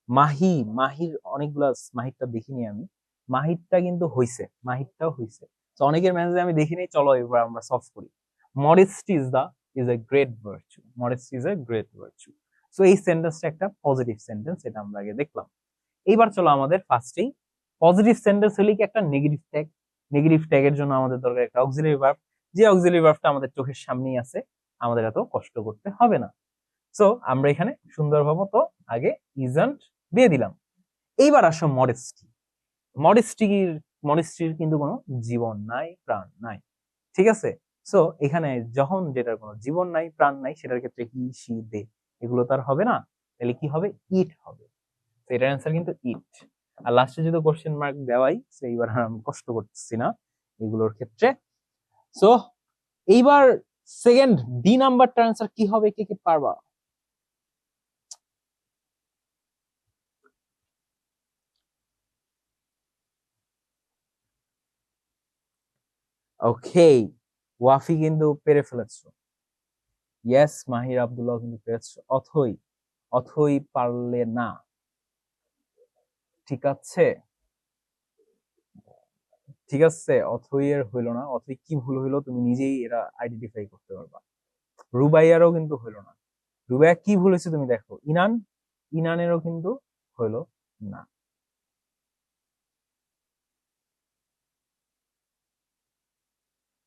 মাহি, মাহির অনেকগুলা, মাহিরটা দেখিনি আমি। মাহিরটা কিন্তু হইছে, মাহিরটাও হইছে। তো অনেকের মেসেজ আমি দেখিনি, চলো এবার আমরা সলভ করি। Modesty is a great virtue, modesty is a great virtue. So এই সেন্টেন্সটা একটা পজিটিভ সেন্টেন্স, এটা আমরা আগে দেখলাম। এইবার চলো আমাদের ফার্স্টেই পজিটিভ সেন্টেন্স হলে কি একটা নেগেটিভ ট্যাগ, নেগেটিভ ট্যাগের জন্য আমাদের দরকার একটা অক্সিলারি ভার্ব। যে অক্সিলারি ভার্বটা আমাদের চোখের সামনেই আছে, আমাদের এত কষ্ট করতে হবে না। সো আমরা এখানে সুন্দরভাবে তো আগে ইজন্ট দিয়ে দিলাম। এইবার আসো মডেস্টি। মডেস্টির, মডেস্টির কিন্তু কোনো জীবন নাই, প্রাণ নাই। ঠিক আছে, সো এখানে যখন যেটার কোনো জীবন নাই, প্রাণ নাই, সেটার ক্ষেত্রে হি সি দে এগুলো তার হবে না, তাহলে কি হবে? ইট হবে। তো এটার অ্যান্সার কিন্তু ইট। আর লাস্টে যদি কোশ্চেন মার্ক দেওয়াই, এইবার আমি কষ্ট করতেছি না এগুলোর ক্ষেত্রে। সো এইবার সেকেন্ড ডি নাম্বারটার অ্যান্সার কি হবে? কে কে পারবা? ওকে, ওয়াফি কিন্তু পেরে ফেলেছো। ইয়েস মাহির আব্দুল্লাহ কিন্তু পেরেছো। অথই, অথই পারলে না। ঠিক আছে, ঠিক আছে অথই এর হইলো না। অথই কি ভুল হইলো তুমি নিজেই এটা আইডেন্টিফাই করতে পারবা। রুবাইয়ারও কিন্তু হইলো না। রুবাইয়া কি ভুল হয়েছে তুমি দেখো। ইনান, ইনানেরও কিন্তু হইলো না।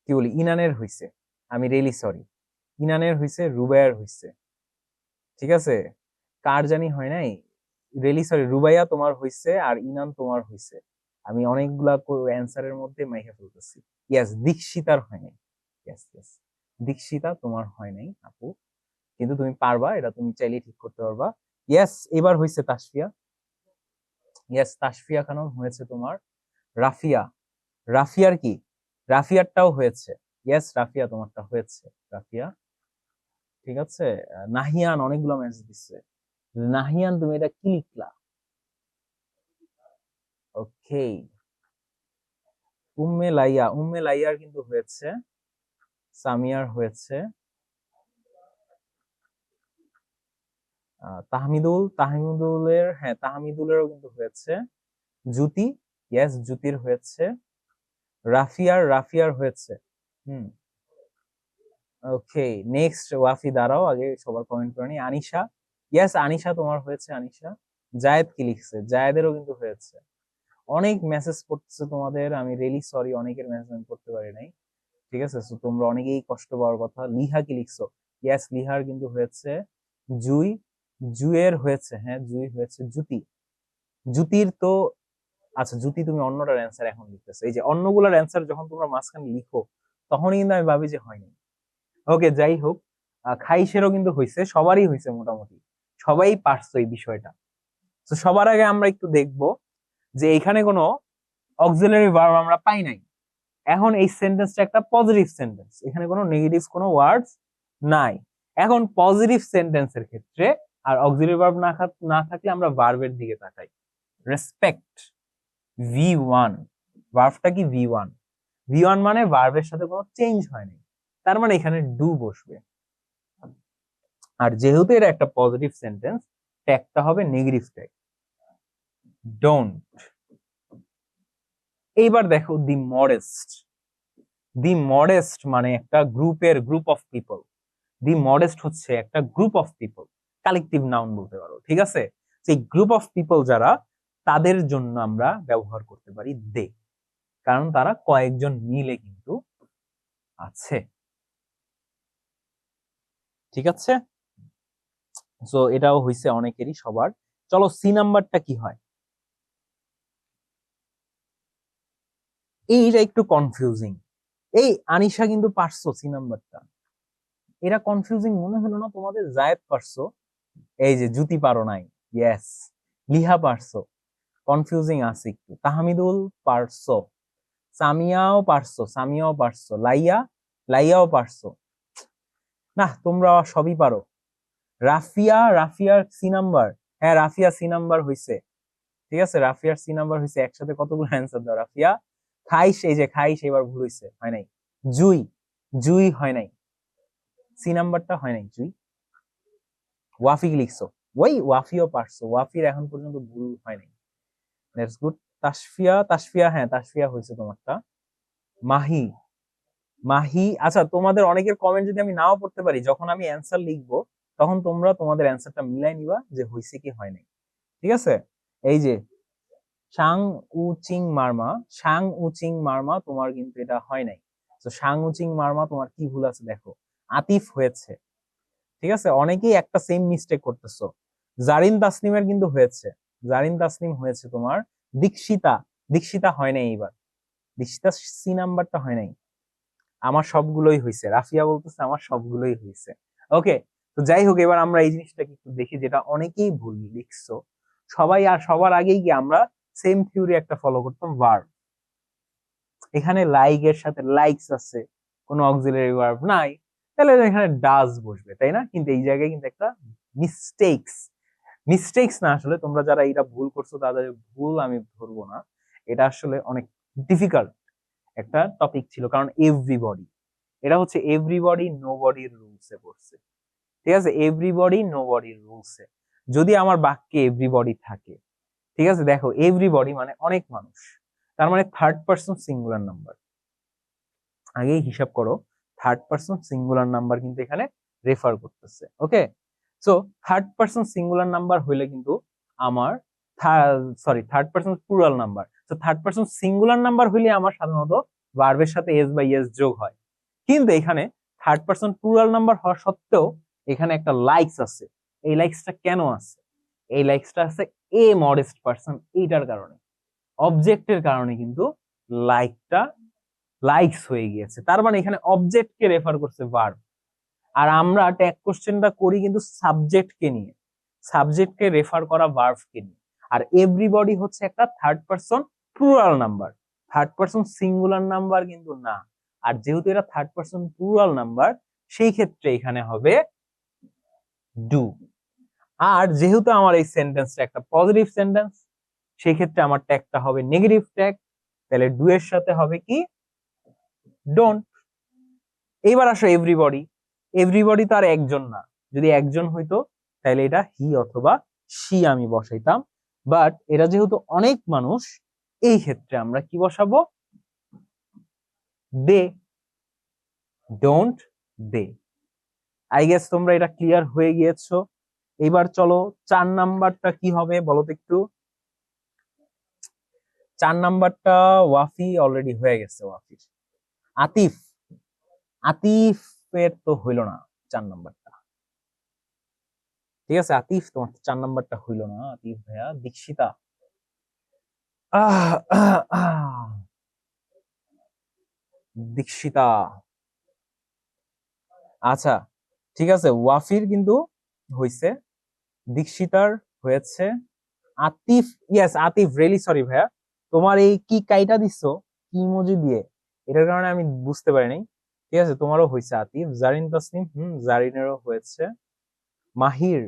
কি বলি, ইনানের হইছে, আমি রিয়েলি সরি। ইনানের হইছে, রুবাইয়ার হইছে। ঠিক আছে, কার জানি হয় নাই, রিয়েলি সরি। রুবাইয়া তোমার হইছে আর ইনান তোমার হইছে। আমি অনেকগুলা অ্যান্সারের মধ্যে মাইখা ফেলতেছি। ইয়েস দীক্ষিতার হয় নাই। ইয়েস ইয়েস, দীক্ষিতা তোমার হয় নাই আপু, কিন্তু তুমি পারবা, এটা তুমি চাইলেই ঠিক করতে পারবা। ইয়েস এবার হইছে তাসফিয়া। ইয়েস তাসফিয়া খানম হয়েছে তোমার। রাফিয়া, রাফিয়ার কি? রাফিয়ারটাও হয়েছে। ইয়েস রাফিয়া তোমারটা হয়েছে। রাফিয়া, ঠিক আছে। নাহিয়ান অনেকগুলো মেসেজ দিচ্ছে। নাহিয়ান তুমি এটা কি লিখলা? ওকে, উম্মে লাইয়া, উম্মে লাইয়ার কিন্তু হয়েছে। সামিয়ার হয়েছে। তাহমিদুল, তাহমিদুলের, হ্যাঁ তাহমিদুলেরও কিন্তু হয়েছে। জুতি, ইয়েস জুতির হয়েছে। রাফিয়ার, রাফিয়ার হয়েছে। হুম, ওকে নেক্সট ওয়াফি, দাঁড়াও আগে সবার কমেন্ট করে নি। আনিশা, ইয়েস আনিশা তোমার হয়েছে। আনিশা। জায়েদ কি লিখছে? জায়েদেরও কিন্তু হয়েছে। অনেক মেসেজ পড়তেছে তোমাদের, আমি রিয়েলি সরি, অনেকের মেসেজ আমি পড়তে পারি নাই। ঠিক আছে, তো তোমরা অনেকেই কষ্ট পাওয়ার কথা। লিহা কি লিখছো? ইয়েস লিহার কিন্তু হয়েছে। জুই, জুয়ের হয়েছে, হ্যাঁ জুই হয়েছে। জুতি, জুতির তো, আচ্ছা জুতি তুমি অন্যটার অ্যান্সার এখন লিখতেছো। এই যে অন্যগুলোর অ্যান্সার যখন তোমরা মাঝখানে লিখো, তখনই কিন্তু আমি ভাবি যে হয়নি। ওকে যাই হোক, খাইশেরও কিন্তু হয়েছে, সবারই হয়েছে মোটামুটি, সবাই পারছো এই বিষয়টা। তো সবার আগে আমরা একটু দেখবো যে এখানে কোনো অক্সিলারি ভার্ব আমরা পাই নাই। এখন এই সেন্টেন্সটা একটা পজিটিভ সেন্টেন্স, এখানে কোনো নেগেটিভ কোনো ওয়ার্ডস নাই। এখন পজিটিভ সেন্টেন্সের ক্ষেত্রে আর অক্সিলারি ভার্ব না থাকলে আমরা ভার্বের দিকে তাকাই। রেসপেক্ট, ভি ওয়ান, ভার্বটা কি ভি ওয়ান। V1 মানে ভার্বের সাথে কোনো চেঞ্জ হয়নি, তার মানে এখানে ডু বসবে। আর যেহেতু এটা একটা পজিটিভ সেন্টেন্স, ট্যাগটা হবে নেগেটিভ ট্যাগ, ডোন্ট। এইবার দেখো দি মডেস্ট। দি মডেস্ট মানে একটা group of people. The modest হচ্ছে একটা group of people, collective noun বলতে পারো, ঠিক আছে? সেই গ্রুপ অফ পিপল যারা, তাদের জন্য আমরা ব্যবহার করতে পারি দে, কারণ তারা কয়েকজন মিলে কিন্তু আছে, ঠিক আছে? সো এটাও হইছে অনেকেরই, সবার। চলো সি নাম্বারটা কি হয়, এইটা একটু কনফিউজিং। এই আনিশা কিন্তু পারছো সি নাম্বারটা, এটা কনফিউজিং মনে হলো না তোমাদের? জায়েদ পারছো, এই যে জুতি পারো নাই, ইয়েস। লিহা পারছো, কনফিউজিং আছে একটু। তাহমিদুল পারছো, সামিয়াও পারছো, লাইয়াও পারছো। না, তোমরা সবই পারো। রাফিয়ার সি নাম্বার, হ্যাঁ রাফিয়া সি নাম্বার হইছে, ঠিক আছে? রাফিয়ার সি নাম্বার হইছে। একসাথে কতগুলো অ্যান্সার দাও রাফিয়া। খাইশ, এই যে খাইশ এবার ভুল হইছে, হয় নাই। জুই, জুই হয় নাই, সি নাম্বারটা হয় নাই, জুই। ওয়াফি লিখছো, ওই ওয়াফিও পারছো, ওয়াফির এখন পর্যন্ত ভুল হয় নাই, দ্যাটস গুড। তাসফিয়া, হ্যাঁ তাসফিয়া হয়েছে তোমারটা। মাহি, আচ্ছা তোমাদের অনেকের কমেন্ট যদি আমি নাও পড়তে পারি, যখন আমি অ্যান্সার লিখবো তখন তোমরা তোমাদের অ্যান্সারটা মিলাই নিবা যে হয়েছে কি হয় নাই, ঠিক আছে? এই যে সাং সাং উচিং মারমা, তোমার কিন্তু এটা হয় নাই। তো সাং উচিং মারমা তোমার কি ভুল আছে দেখো। আতিফ হয়েছে, ঠিক আছে? অনেকেই একটা সেম মিস্টেক করতেছো। জারিন তাসনিমের কিন্তু হয়েছে, জারিন তাসনিম হয়েছে তোমার। দীক্ষিতা, দীক্ষিতা হয় নাই এইবার, দীক্ষিতা সি নাম্বারটা হয় নাই। আমার সবগুলোই হয়েছে, রাফিয়া বলতেছে আমার সবগুলোই হয়েছে। ওকে, তো যাই হোক, এবার আমরা এই জিনিসটাকে একটু দেখি, যেটা অনেকেই ভুল লিখছো সবাই। আর সবার আগেই কি আমরা সেম থিওরি একটা ফলো করতাম, ভার্ব। এখানে লাইক এর সাথে লাইকস আছে, কোনো অক্সিলারি ভার্ব নাই, তাহলে এখানে ডাজ বসবে, তাই না? কিন্তু এই জায়গায় কিন্তু একটা মিস্টেক্স, না আসলে তোমরা যারা এটা ভুল করছো তাদের ভুল আমি ধরবো না, এটা আসলে অনেক ডিফিকাল্ট একটা টপিক ছিল, কারণ এভরিবডি, এটা হচ্ছে এভরিবডি নোবডির রুলসে পড়ছে, ঠিক আছে? এভরিবডি নোবডির রুলসে, যদি আমার বাক্যে এভরিবডি থাকে, ঠিক আছে? দেখো এভরিবডি মানে অনেক মানুষ, তার মানে থার্ড পার্সন সিঙ্গুলার নাম্বার। আগেই হিসাব করো, থার্ড পার্সন সিঙ্গুলার নাম্বার কিন্তু এখানে রেফার করতেছে। Okay, so third person singular number হইলে কিন্তু আমার, থার্ড পার্সন প্লুরাল নাম্বার, তো থার্ড পার্সন সিঙ্গুলার নাম্বার হইলে আমার সাধারণত ভার্বের সাথে এস বাই এস যোগ হয়। কিন্তু এখানে থার্ড পার্সন প্লুরাল নাম্বার হওয়া সত্ত্বেও এখানে একটা লাইকস আছে। এই লাইকসটা কেন আছে? এই লাইকসটা আছে এ মডেস্ট পার্সন, এইটার কারণে, অবজেক্টের কারণে কিন্তু লাইকটা লাইকস হয়ে গিয়েছে। তার মানে এখানে অবজেক্টকে রেফার করছে ভার্ব। আর আমরা ট্যাগ কোশ্চেনটা করি কিন্তু সাবজেক্টকে নিয়ে, সাবজেক্টকে রেফার করা ভার্বকে নিয়ে। আর এভরিবডি হচ্ছে একটা third person plural number, third person singular number কিন্তু না। আর যেহেতু এটা থার্ড পারসন প্লুরাল নাম্বার, সেই ক্ষেত্রে এখানে হবে ডু। আর যেহেতু আমার এই সেন্টেন্সটা একটা পজিটিভ সেন্টেন্স, সেই ক্ষেত্রে আমার ট্যাগটা হবে নেগেটিভ ট্যাগ, তাহলে ডু এর সাথে হবে কি? ডোন্ট। এইবার আসো এভরিবডি, এভরিবডি তো আর একজন না, যদি একজন হইতো তাহলে এটা হি অথবা সি আমি বসাইতাম, বাট এরা যেহেতু অনেক মানুষ, এই ক্ষেত্রে আমরা কি বসাবো? দে, ডোন্ট দে। আই গেস তোমরা এটা ক্লিয়ার হয়ে গিয়েছো। এবার চলো 4 নাম্বারটা কি হবে বলো তো একটু। 4 নাম্বারটা ওয়াফি অলরেডি হয়ে গেছে, ওয়াফির। আতিফ, আতিফের তো হইল না 4 নাম্বারটা, ঠিক আছে? আতিফ তোমার 4 নাম্বারটা হইল না, আতিফ ভাইয়া। দীক্ষিতা, আহ আহ, আহ, দীক্ষিতা, আচ্ছা ঠিক আছে, ওয়াফির কিন্তু হইছে, দীক্ষিতার হয়েছে। Atif, yes Atif, really sorry ভাইয়া, তোমার এই কি কাইটা দিছো, কি ইমোজি দিয়ে, এটার কারণে আমি বুঝতে পারিনি। ঠিক আছে, তোমারও হয়েছে আতিফ। জারিন তাসনিম, জারিনেরও হয়েছে। মাহির,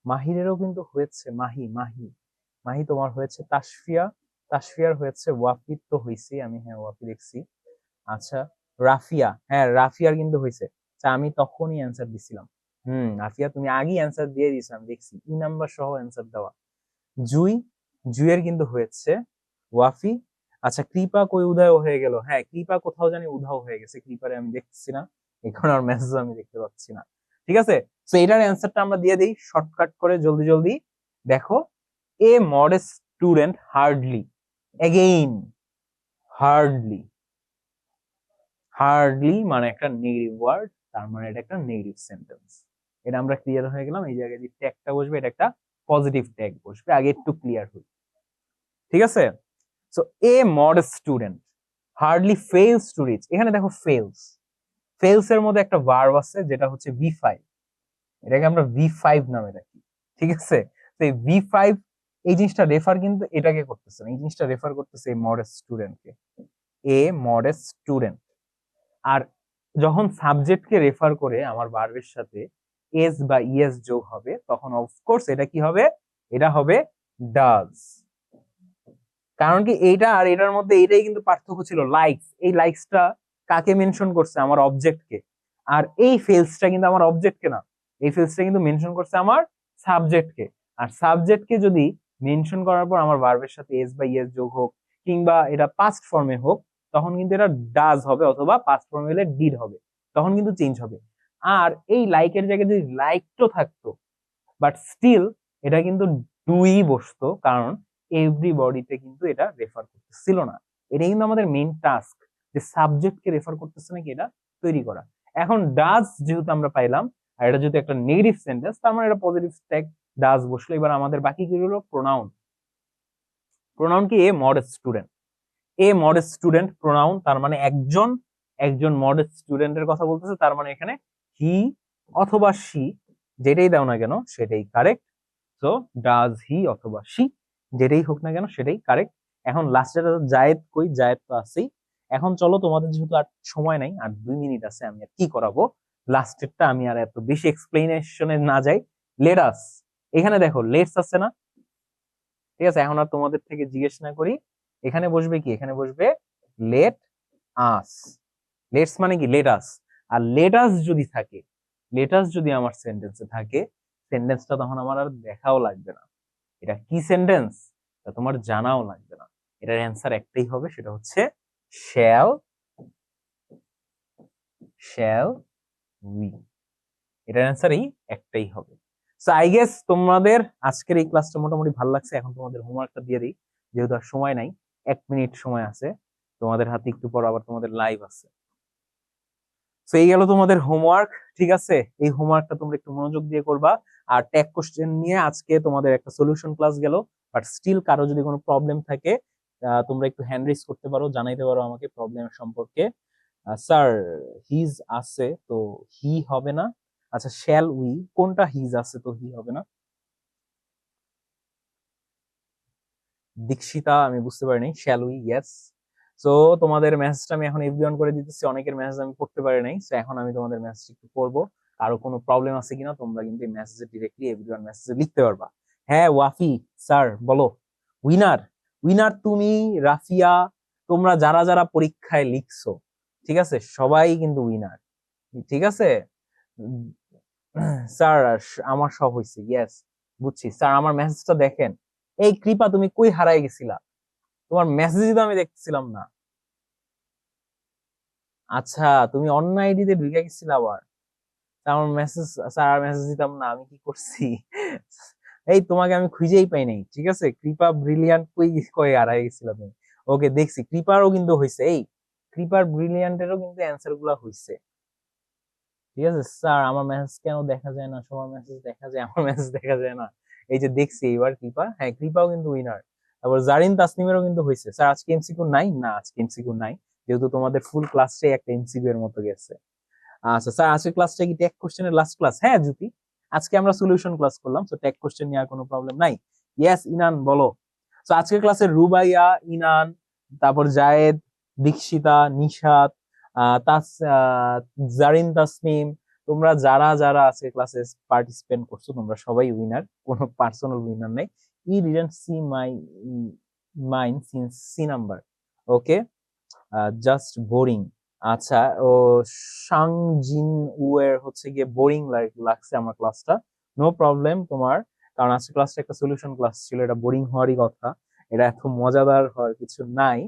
মাহিরেরও কিন্তু হয়েছে। মাহি, মাহি তোমার হয়েছে। তাসফিয়ার হয়েছে। ওয়াফির তো হয়েছে, আমি হ্যাঁ ওয়াফি দেখছি। আচ্ছা, রাফিয়া, হ্যাঁ রাফিয়ার কিন্তু হয়েছে। আচ্ছা, আমি তখনই অ্যান্সার দিছিলাম। রাফিয়া তুমি আগেই অ্যান্সার দিয়ে দিয়েছো, আমি দেখছি ই নাম্বার সহ অ্যান্সার দেওয়া। জুই, জুইয়ের কিন্তু হয়েছে। ওয়াফি, আচ্ছা কৃপা কই উধাও হয়ে গেল? হ্যাঁ কৃপা কোথাও জানি উধাও হয়ে গেছে, কৃপারে আমি দেখতেছি না, এখন আর মেসেজ আমি দেখতে পাচ্ছি না। ঠিক আছে, তো এটার অ্যান্সারটা আমরা দিয়ে দিই শর্টকাট করে, জলদি জলদি। দেখো, a modest student hardly, again hardly, hardly মানে একটা নেগেটিভ ওয়ার্ড, তার মানে এটা একটা নেগেটিভ সেন্টেন্স। এটা আমরা ক্লিয়ার হয়ে গেলাম। এই জায়গায় যে ট্যাগটা বসবে এটা একটা পজিটিভ ট্যাগ বসবে, আগে একটু ক্লিয়ার হই। ঠিক আছে, so a modest student hardly fails to reach, এখানে দেখো ফেলস, ফেলস এর মধ্যে একটা ভার্ব আছে যেটা হচ্ছে ভি ফাইভ, এটাকে আমরা ভি ফাইভ নামে রাখি। ঠিক আছে, তো এই ভি ফাইভ এই জিনিসটা রেফার কিন্তু এটাকে করতেছে না, এই জিনিসটা রেফার করতেছে এই মডেস্ট স্টুডেন্টকে, এ মডেস্ট স্টুডেন্ট। আর যখন সাবজেক্টকে রেফার করে আমার ভার্বের সাথে এস বা ইএস যোগ হবে, তখন অফকোর্স এটা কি হবে? এটা হবে ডাজ। কারণ কি এইটা আর এটার মধ্যে এইটাই কিন্তু পার্থক্য ছিল, লাইকস, এই লাইকসটা কাকে মেনশন করছে? আমার অবজেক্টকে। আর এই ফেলসটা কিন্তু আমার অবজেক্টকে না, এই ফেলসটা কিন্তু মেনশন করছে আমার সাবজেক্টকে। আর সাবজেক্টকে যদি মেনশন করার পর আমার ভার্বের সাথে এস বা ইএস যোগ হোক, কিংবা এটা পাস্ট ফর্মে হোক, তখন কিন্তু এটা ডাজ হবে, অথবা পাস্ট ফর্মে হলে ডিড হবে, তখন কিন্তু চেঞ্জ হবে। আর এই লাইকের জায়গায় যদি লাইকটো থাকতো, বাট স্টিল এটা কিন্তু ডুই বসতো, কারণ এভরিবডিতে কিন্তু এটা রেফার করতেছিল না। এটা কিন্তু আমাদের মেইন টাস্ক, যে সাবজেক্টকে রেফার করতেছে নাকি এটা তৈরি করা। এখন ডাজ যেহেতু আমরা পাইলাম, আর এটা যেহেতু একটা নেগেটিভ সেন্টেন্স, তার মানে এটা পজিটিভ ট্যাগ ডাজ বসলো। এবার আমাদের বাকি কি হলো? প্রোনাউন। প্রোনাউন কি? এ মডেস্ট স্টুডেন্ট, এ মডেস্ট স্টুডেন্ট প্রোনাউন, তার মানে একজন, একজন মডেস্ট স্টুডেন্টের কথা বলতেছে, তার মানে এখানে হি অথবা সি, যেটাই দাও না কেন সেটাই কারেক্ট। সো ডাজ হি অথবা সি, যেটাই হোক না কেন সেটাই কারেক্ট। এখন লাস্টের জায়েদ কই? জায়েদ তো আছেই। এখন চলো, তোমাদের যেহেতু আর সময় নাই, আর 2 মিনিট আছে, আমি আর কি করাবো, লাস্টেরটা আমি আর এত বেশি এক্সপ্লেনেশনে না যাই। লেটাস, এখানে দেখো লেটস আছে না? ঠিক আছে, এখন আর তোমাদের থেকে জিজ্ঞেস না করি, এখানে বসবে কি? এখানে বসবে লেট আস। লেটস মানে কি? Let us. আর লেট আস যদি থাকে, লেট আস যদি আমার সেন্টেন্সে থাকে, সেন্টেন্সটা তখন আমার আর দেখাও লাগবে না, এটা কি সেন্টেন্স তা তোমার জানাও লাগবে না। এটার অ্যান্সার একটাই হবে, সেটা হচ্ছে শ্যাল, শ্যাল উই। এটার অ্যান্সার এই একটাই হবে। সো আই গেস তোমাদের আজকের এই ক্লাসটা মোটামুটি ভালো লাগছে। এখন তোমাদের হোমওয়ার্কটা দিয়ে দিই, যেহেতু আর সময় নাই, 1 মিনিট সময় আছে তোমাদের হাতে, একটু পর আবার তোমাদের লাইভ আছে। তো এই গেল তোমাদের হোমওয়ার্ক। ঠিক আছে, এই হোমওয়ার্কটা তোমরা একটু মনোযোগ দিয়ে করবা। আর ট্যাগ কোশ্চেন নিয়ে আজকে তোমাদের একটা সলিউশন ক্লাস গেল। বাট স্টিল কারো যদি কোনো প্রবলেম থাকে, তোমরা একটু হ্যান্ড রেজ করতে পারো, জানাইতে পারো আমাকে প্রবলেম সম্পর্কে। স্যার হিজ আছে তো হি হবে না, আচ্ছা শ্যাল উই, কোনটা হিজ আছে তো হি হবে না? দীক্ষিতা, আমি বুঝতে পারিনি, শ্যাল উই, ইয়েস। সো তোমাদের মেসেজটা আমি এখন এভরিওয়ান করে দিতেছি, অনেকের মেসেজ আমি পড়তে পারি নাই, সো এখন আমি তোমাদের মেসেজ একটু পড়বো। কারো কোনো প্রবলেম আছে কিনা তোমরা কিন্তু এই মেসেজে ডিরেক্টলি এভরিওয়ান মেসেজে লিখতে পারবা। হ্যাঁ ওয়াফি স্যার বলো। উইনার, উইনার তুমি, রাফিয়া, তোমরা যারা যারা পরীক্ষায় লিখছো, ঠিক আছে, সবাই কিন্তু উইনার। ঠিক আছে স্যার, আমার সব হয়েছে, ইয়েস বুঝছি স্যার। আমার মেসেজটা দেখেন। এই কৃপা তুমি কই হারাই গেছিলা? তোমার মেসেজই তো আমি দেখতেছিলাম না। আচ্ছা, তুমি অন্য আইডিতে ঢুকে গেছিলে আবার? তা আমার মেসেজ, স্যার আর মেসেজ দিতাম না, আমি কি করছি? এই তোমাকে আমি খুঁজেই পাই নাই। ঠিক আছে, কৃপা ব্রিলিয়ান্ট কই কই হারাই গেছিল তুমি? ওকে দেখছি, কৃপারও কিন্তু হয়েছে, এই কৃপার ব্রিলিয়ান্টেরও কিন্তু অ্যান্সার গুলা হয়েছে। ঠিক আছে স্যার, আমার মেসেজ কেন দেখা যায় না? সবার মেসেজ দেখা যায়, আমার মেসেজ দেখা যায় না। এই যে দেখছি এবার কৃপা, হ্যাঁ কৃপাও কিন্তু উইনার। তারপর জারিন তাসনিমেরও কিন্তু হয়েছে। স্যার আজকে এমসিকিউ নাই? না আজকে এমসিকিউ নাই, যেহেতু তোমাদের ফুল ক্লাসটাই একটা এমসিকিউ এর মতো গেছে। আচ্ছা স্যার, আজকের ক্লাসটা কি ট্যাগ কোশ্চেনের লাস্ট ক্লাস? হ্যাঁ জ্যোতি, আজকে আমরা সলিউশন ক্লাস করলাম, তো ট্যাগ কোশ্চেন নিয়ে আর কোনো প্রবলেম নাই। ইয়েস ইনান বলো। তো আজকের ক্লাসে রুবাইয়া, ইনান, তারপর জায়েদ, দীক্ষিতা, নিশাত, তাস, জারিন তাসনিম, তোমরা যারা যারা আজকে ক্লাসে পার্টিসিপেট করছো তোমরা সবাই উইনার, কোনো পার্সোনাল উইনার নাই। ই didn't see my mine since see number, okay just boring. আচ্ছা, ও সাং জিন উ এর হচ্ছে গিয়ে বোরিং লাগছে আমার ক্লাসটা। নো প্রবলেম তোমার, কারণ আজকে ক্লাসটা একটা সলিউশন ক্লাস ছিল, এটা বোরিং হওয়ারই কথা, এটা এত মজাদার হওয়ার কিছু নাই।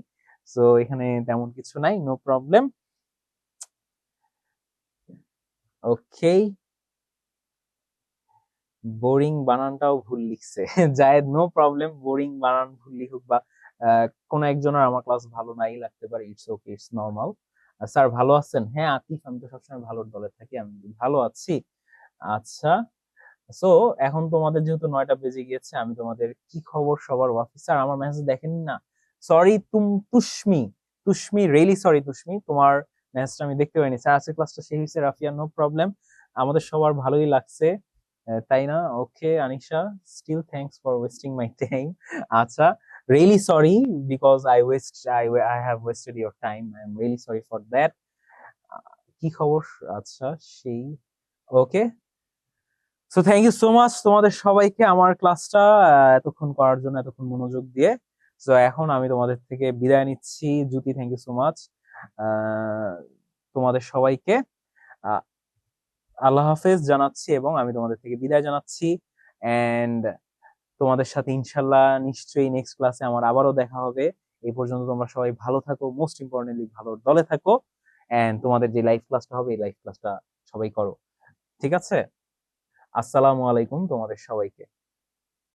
তো এখানে তেমন কিছু নাই, নো প্রবলেম। ওকে, বোরিং বানানটাও ভুল লিখছে জায়েদ, নো প্রবলেম, বোরিং বানান ভুল লিখুক বা কোন একজনের আমার ক্লাস ভালো নাই লাগতে পারে, it's okay, it's normal. Sir ভালো আছেন? হ্যাঁ আতিফ, আমি তো সবসময় ভালোর দলে থাকি, আমি ভালো আছি। আচ্ছা, সো এখন তোমাদের যেহেতু 9টা বেজে গিয়েছে, আমি তোমাদের কি খবর সবার অফিসার, আমার মেসেজ দেখেনি না? সরি তুষ্মি, তুষ্মি রিয়েলি সরি তুষ্মি, তোমার মেসেজটা আমি দেখতে পাইনি। স্যার আজকে ক্লাসটা শেষ হয়েছে, রাফিয়া নো প্রবলেম, আমাদের সবার ভালোই লাগছে, তাই না? Okay Anisha, still thanks for wasting my time. আচ্ছা, really sorry because I have wasted your time, I am really sorry for that. কি খবর? আচ্ছা, সেই, okay, so thank you so much তোমাদের সবাইকে আমার ক্লাসটা এতক্ষণ করার জন্য, এতক্ষণ মনোযোগ দিয়ে। সো এখন আমি তোমাদের থেকে বিদায় নিচ্ছি। জ্যোতি, থ্যাংক ইউ সো মাচ তোমাদের সবাইকে। আহ, আল্লাহ হাফেজ জানাচ্ছি এবং আমি তোমাদের থেকে বিদায় জানাচ্ছি। এন্ড তোমাদের সাথে ইনশাল্লাহ নিশ্চয়ই নেক্সট ক্লাসে আমার আবারও দেখা হবে। এই পর্যন্ত তোমরা সবাই ভালো থাকো, মোস্ট ইম্পর্টেন্টলি ভালো দলে থাকো। এন্ড তোমাদের যে লাইভ ক্লাসটা হবে, এই লাইভ ক্লাসটা সবাই করো, ঠিক আছে? আসসালামু আলাইকুম তোমাদের সবাইকে।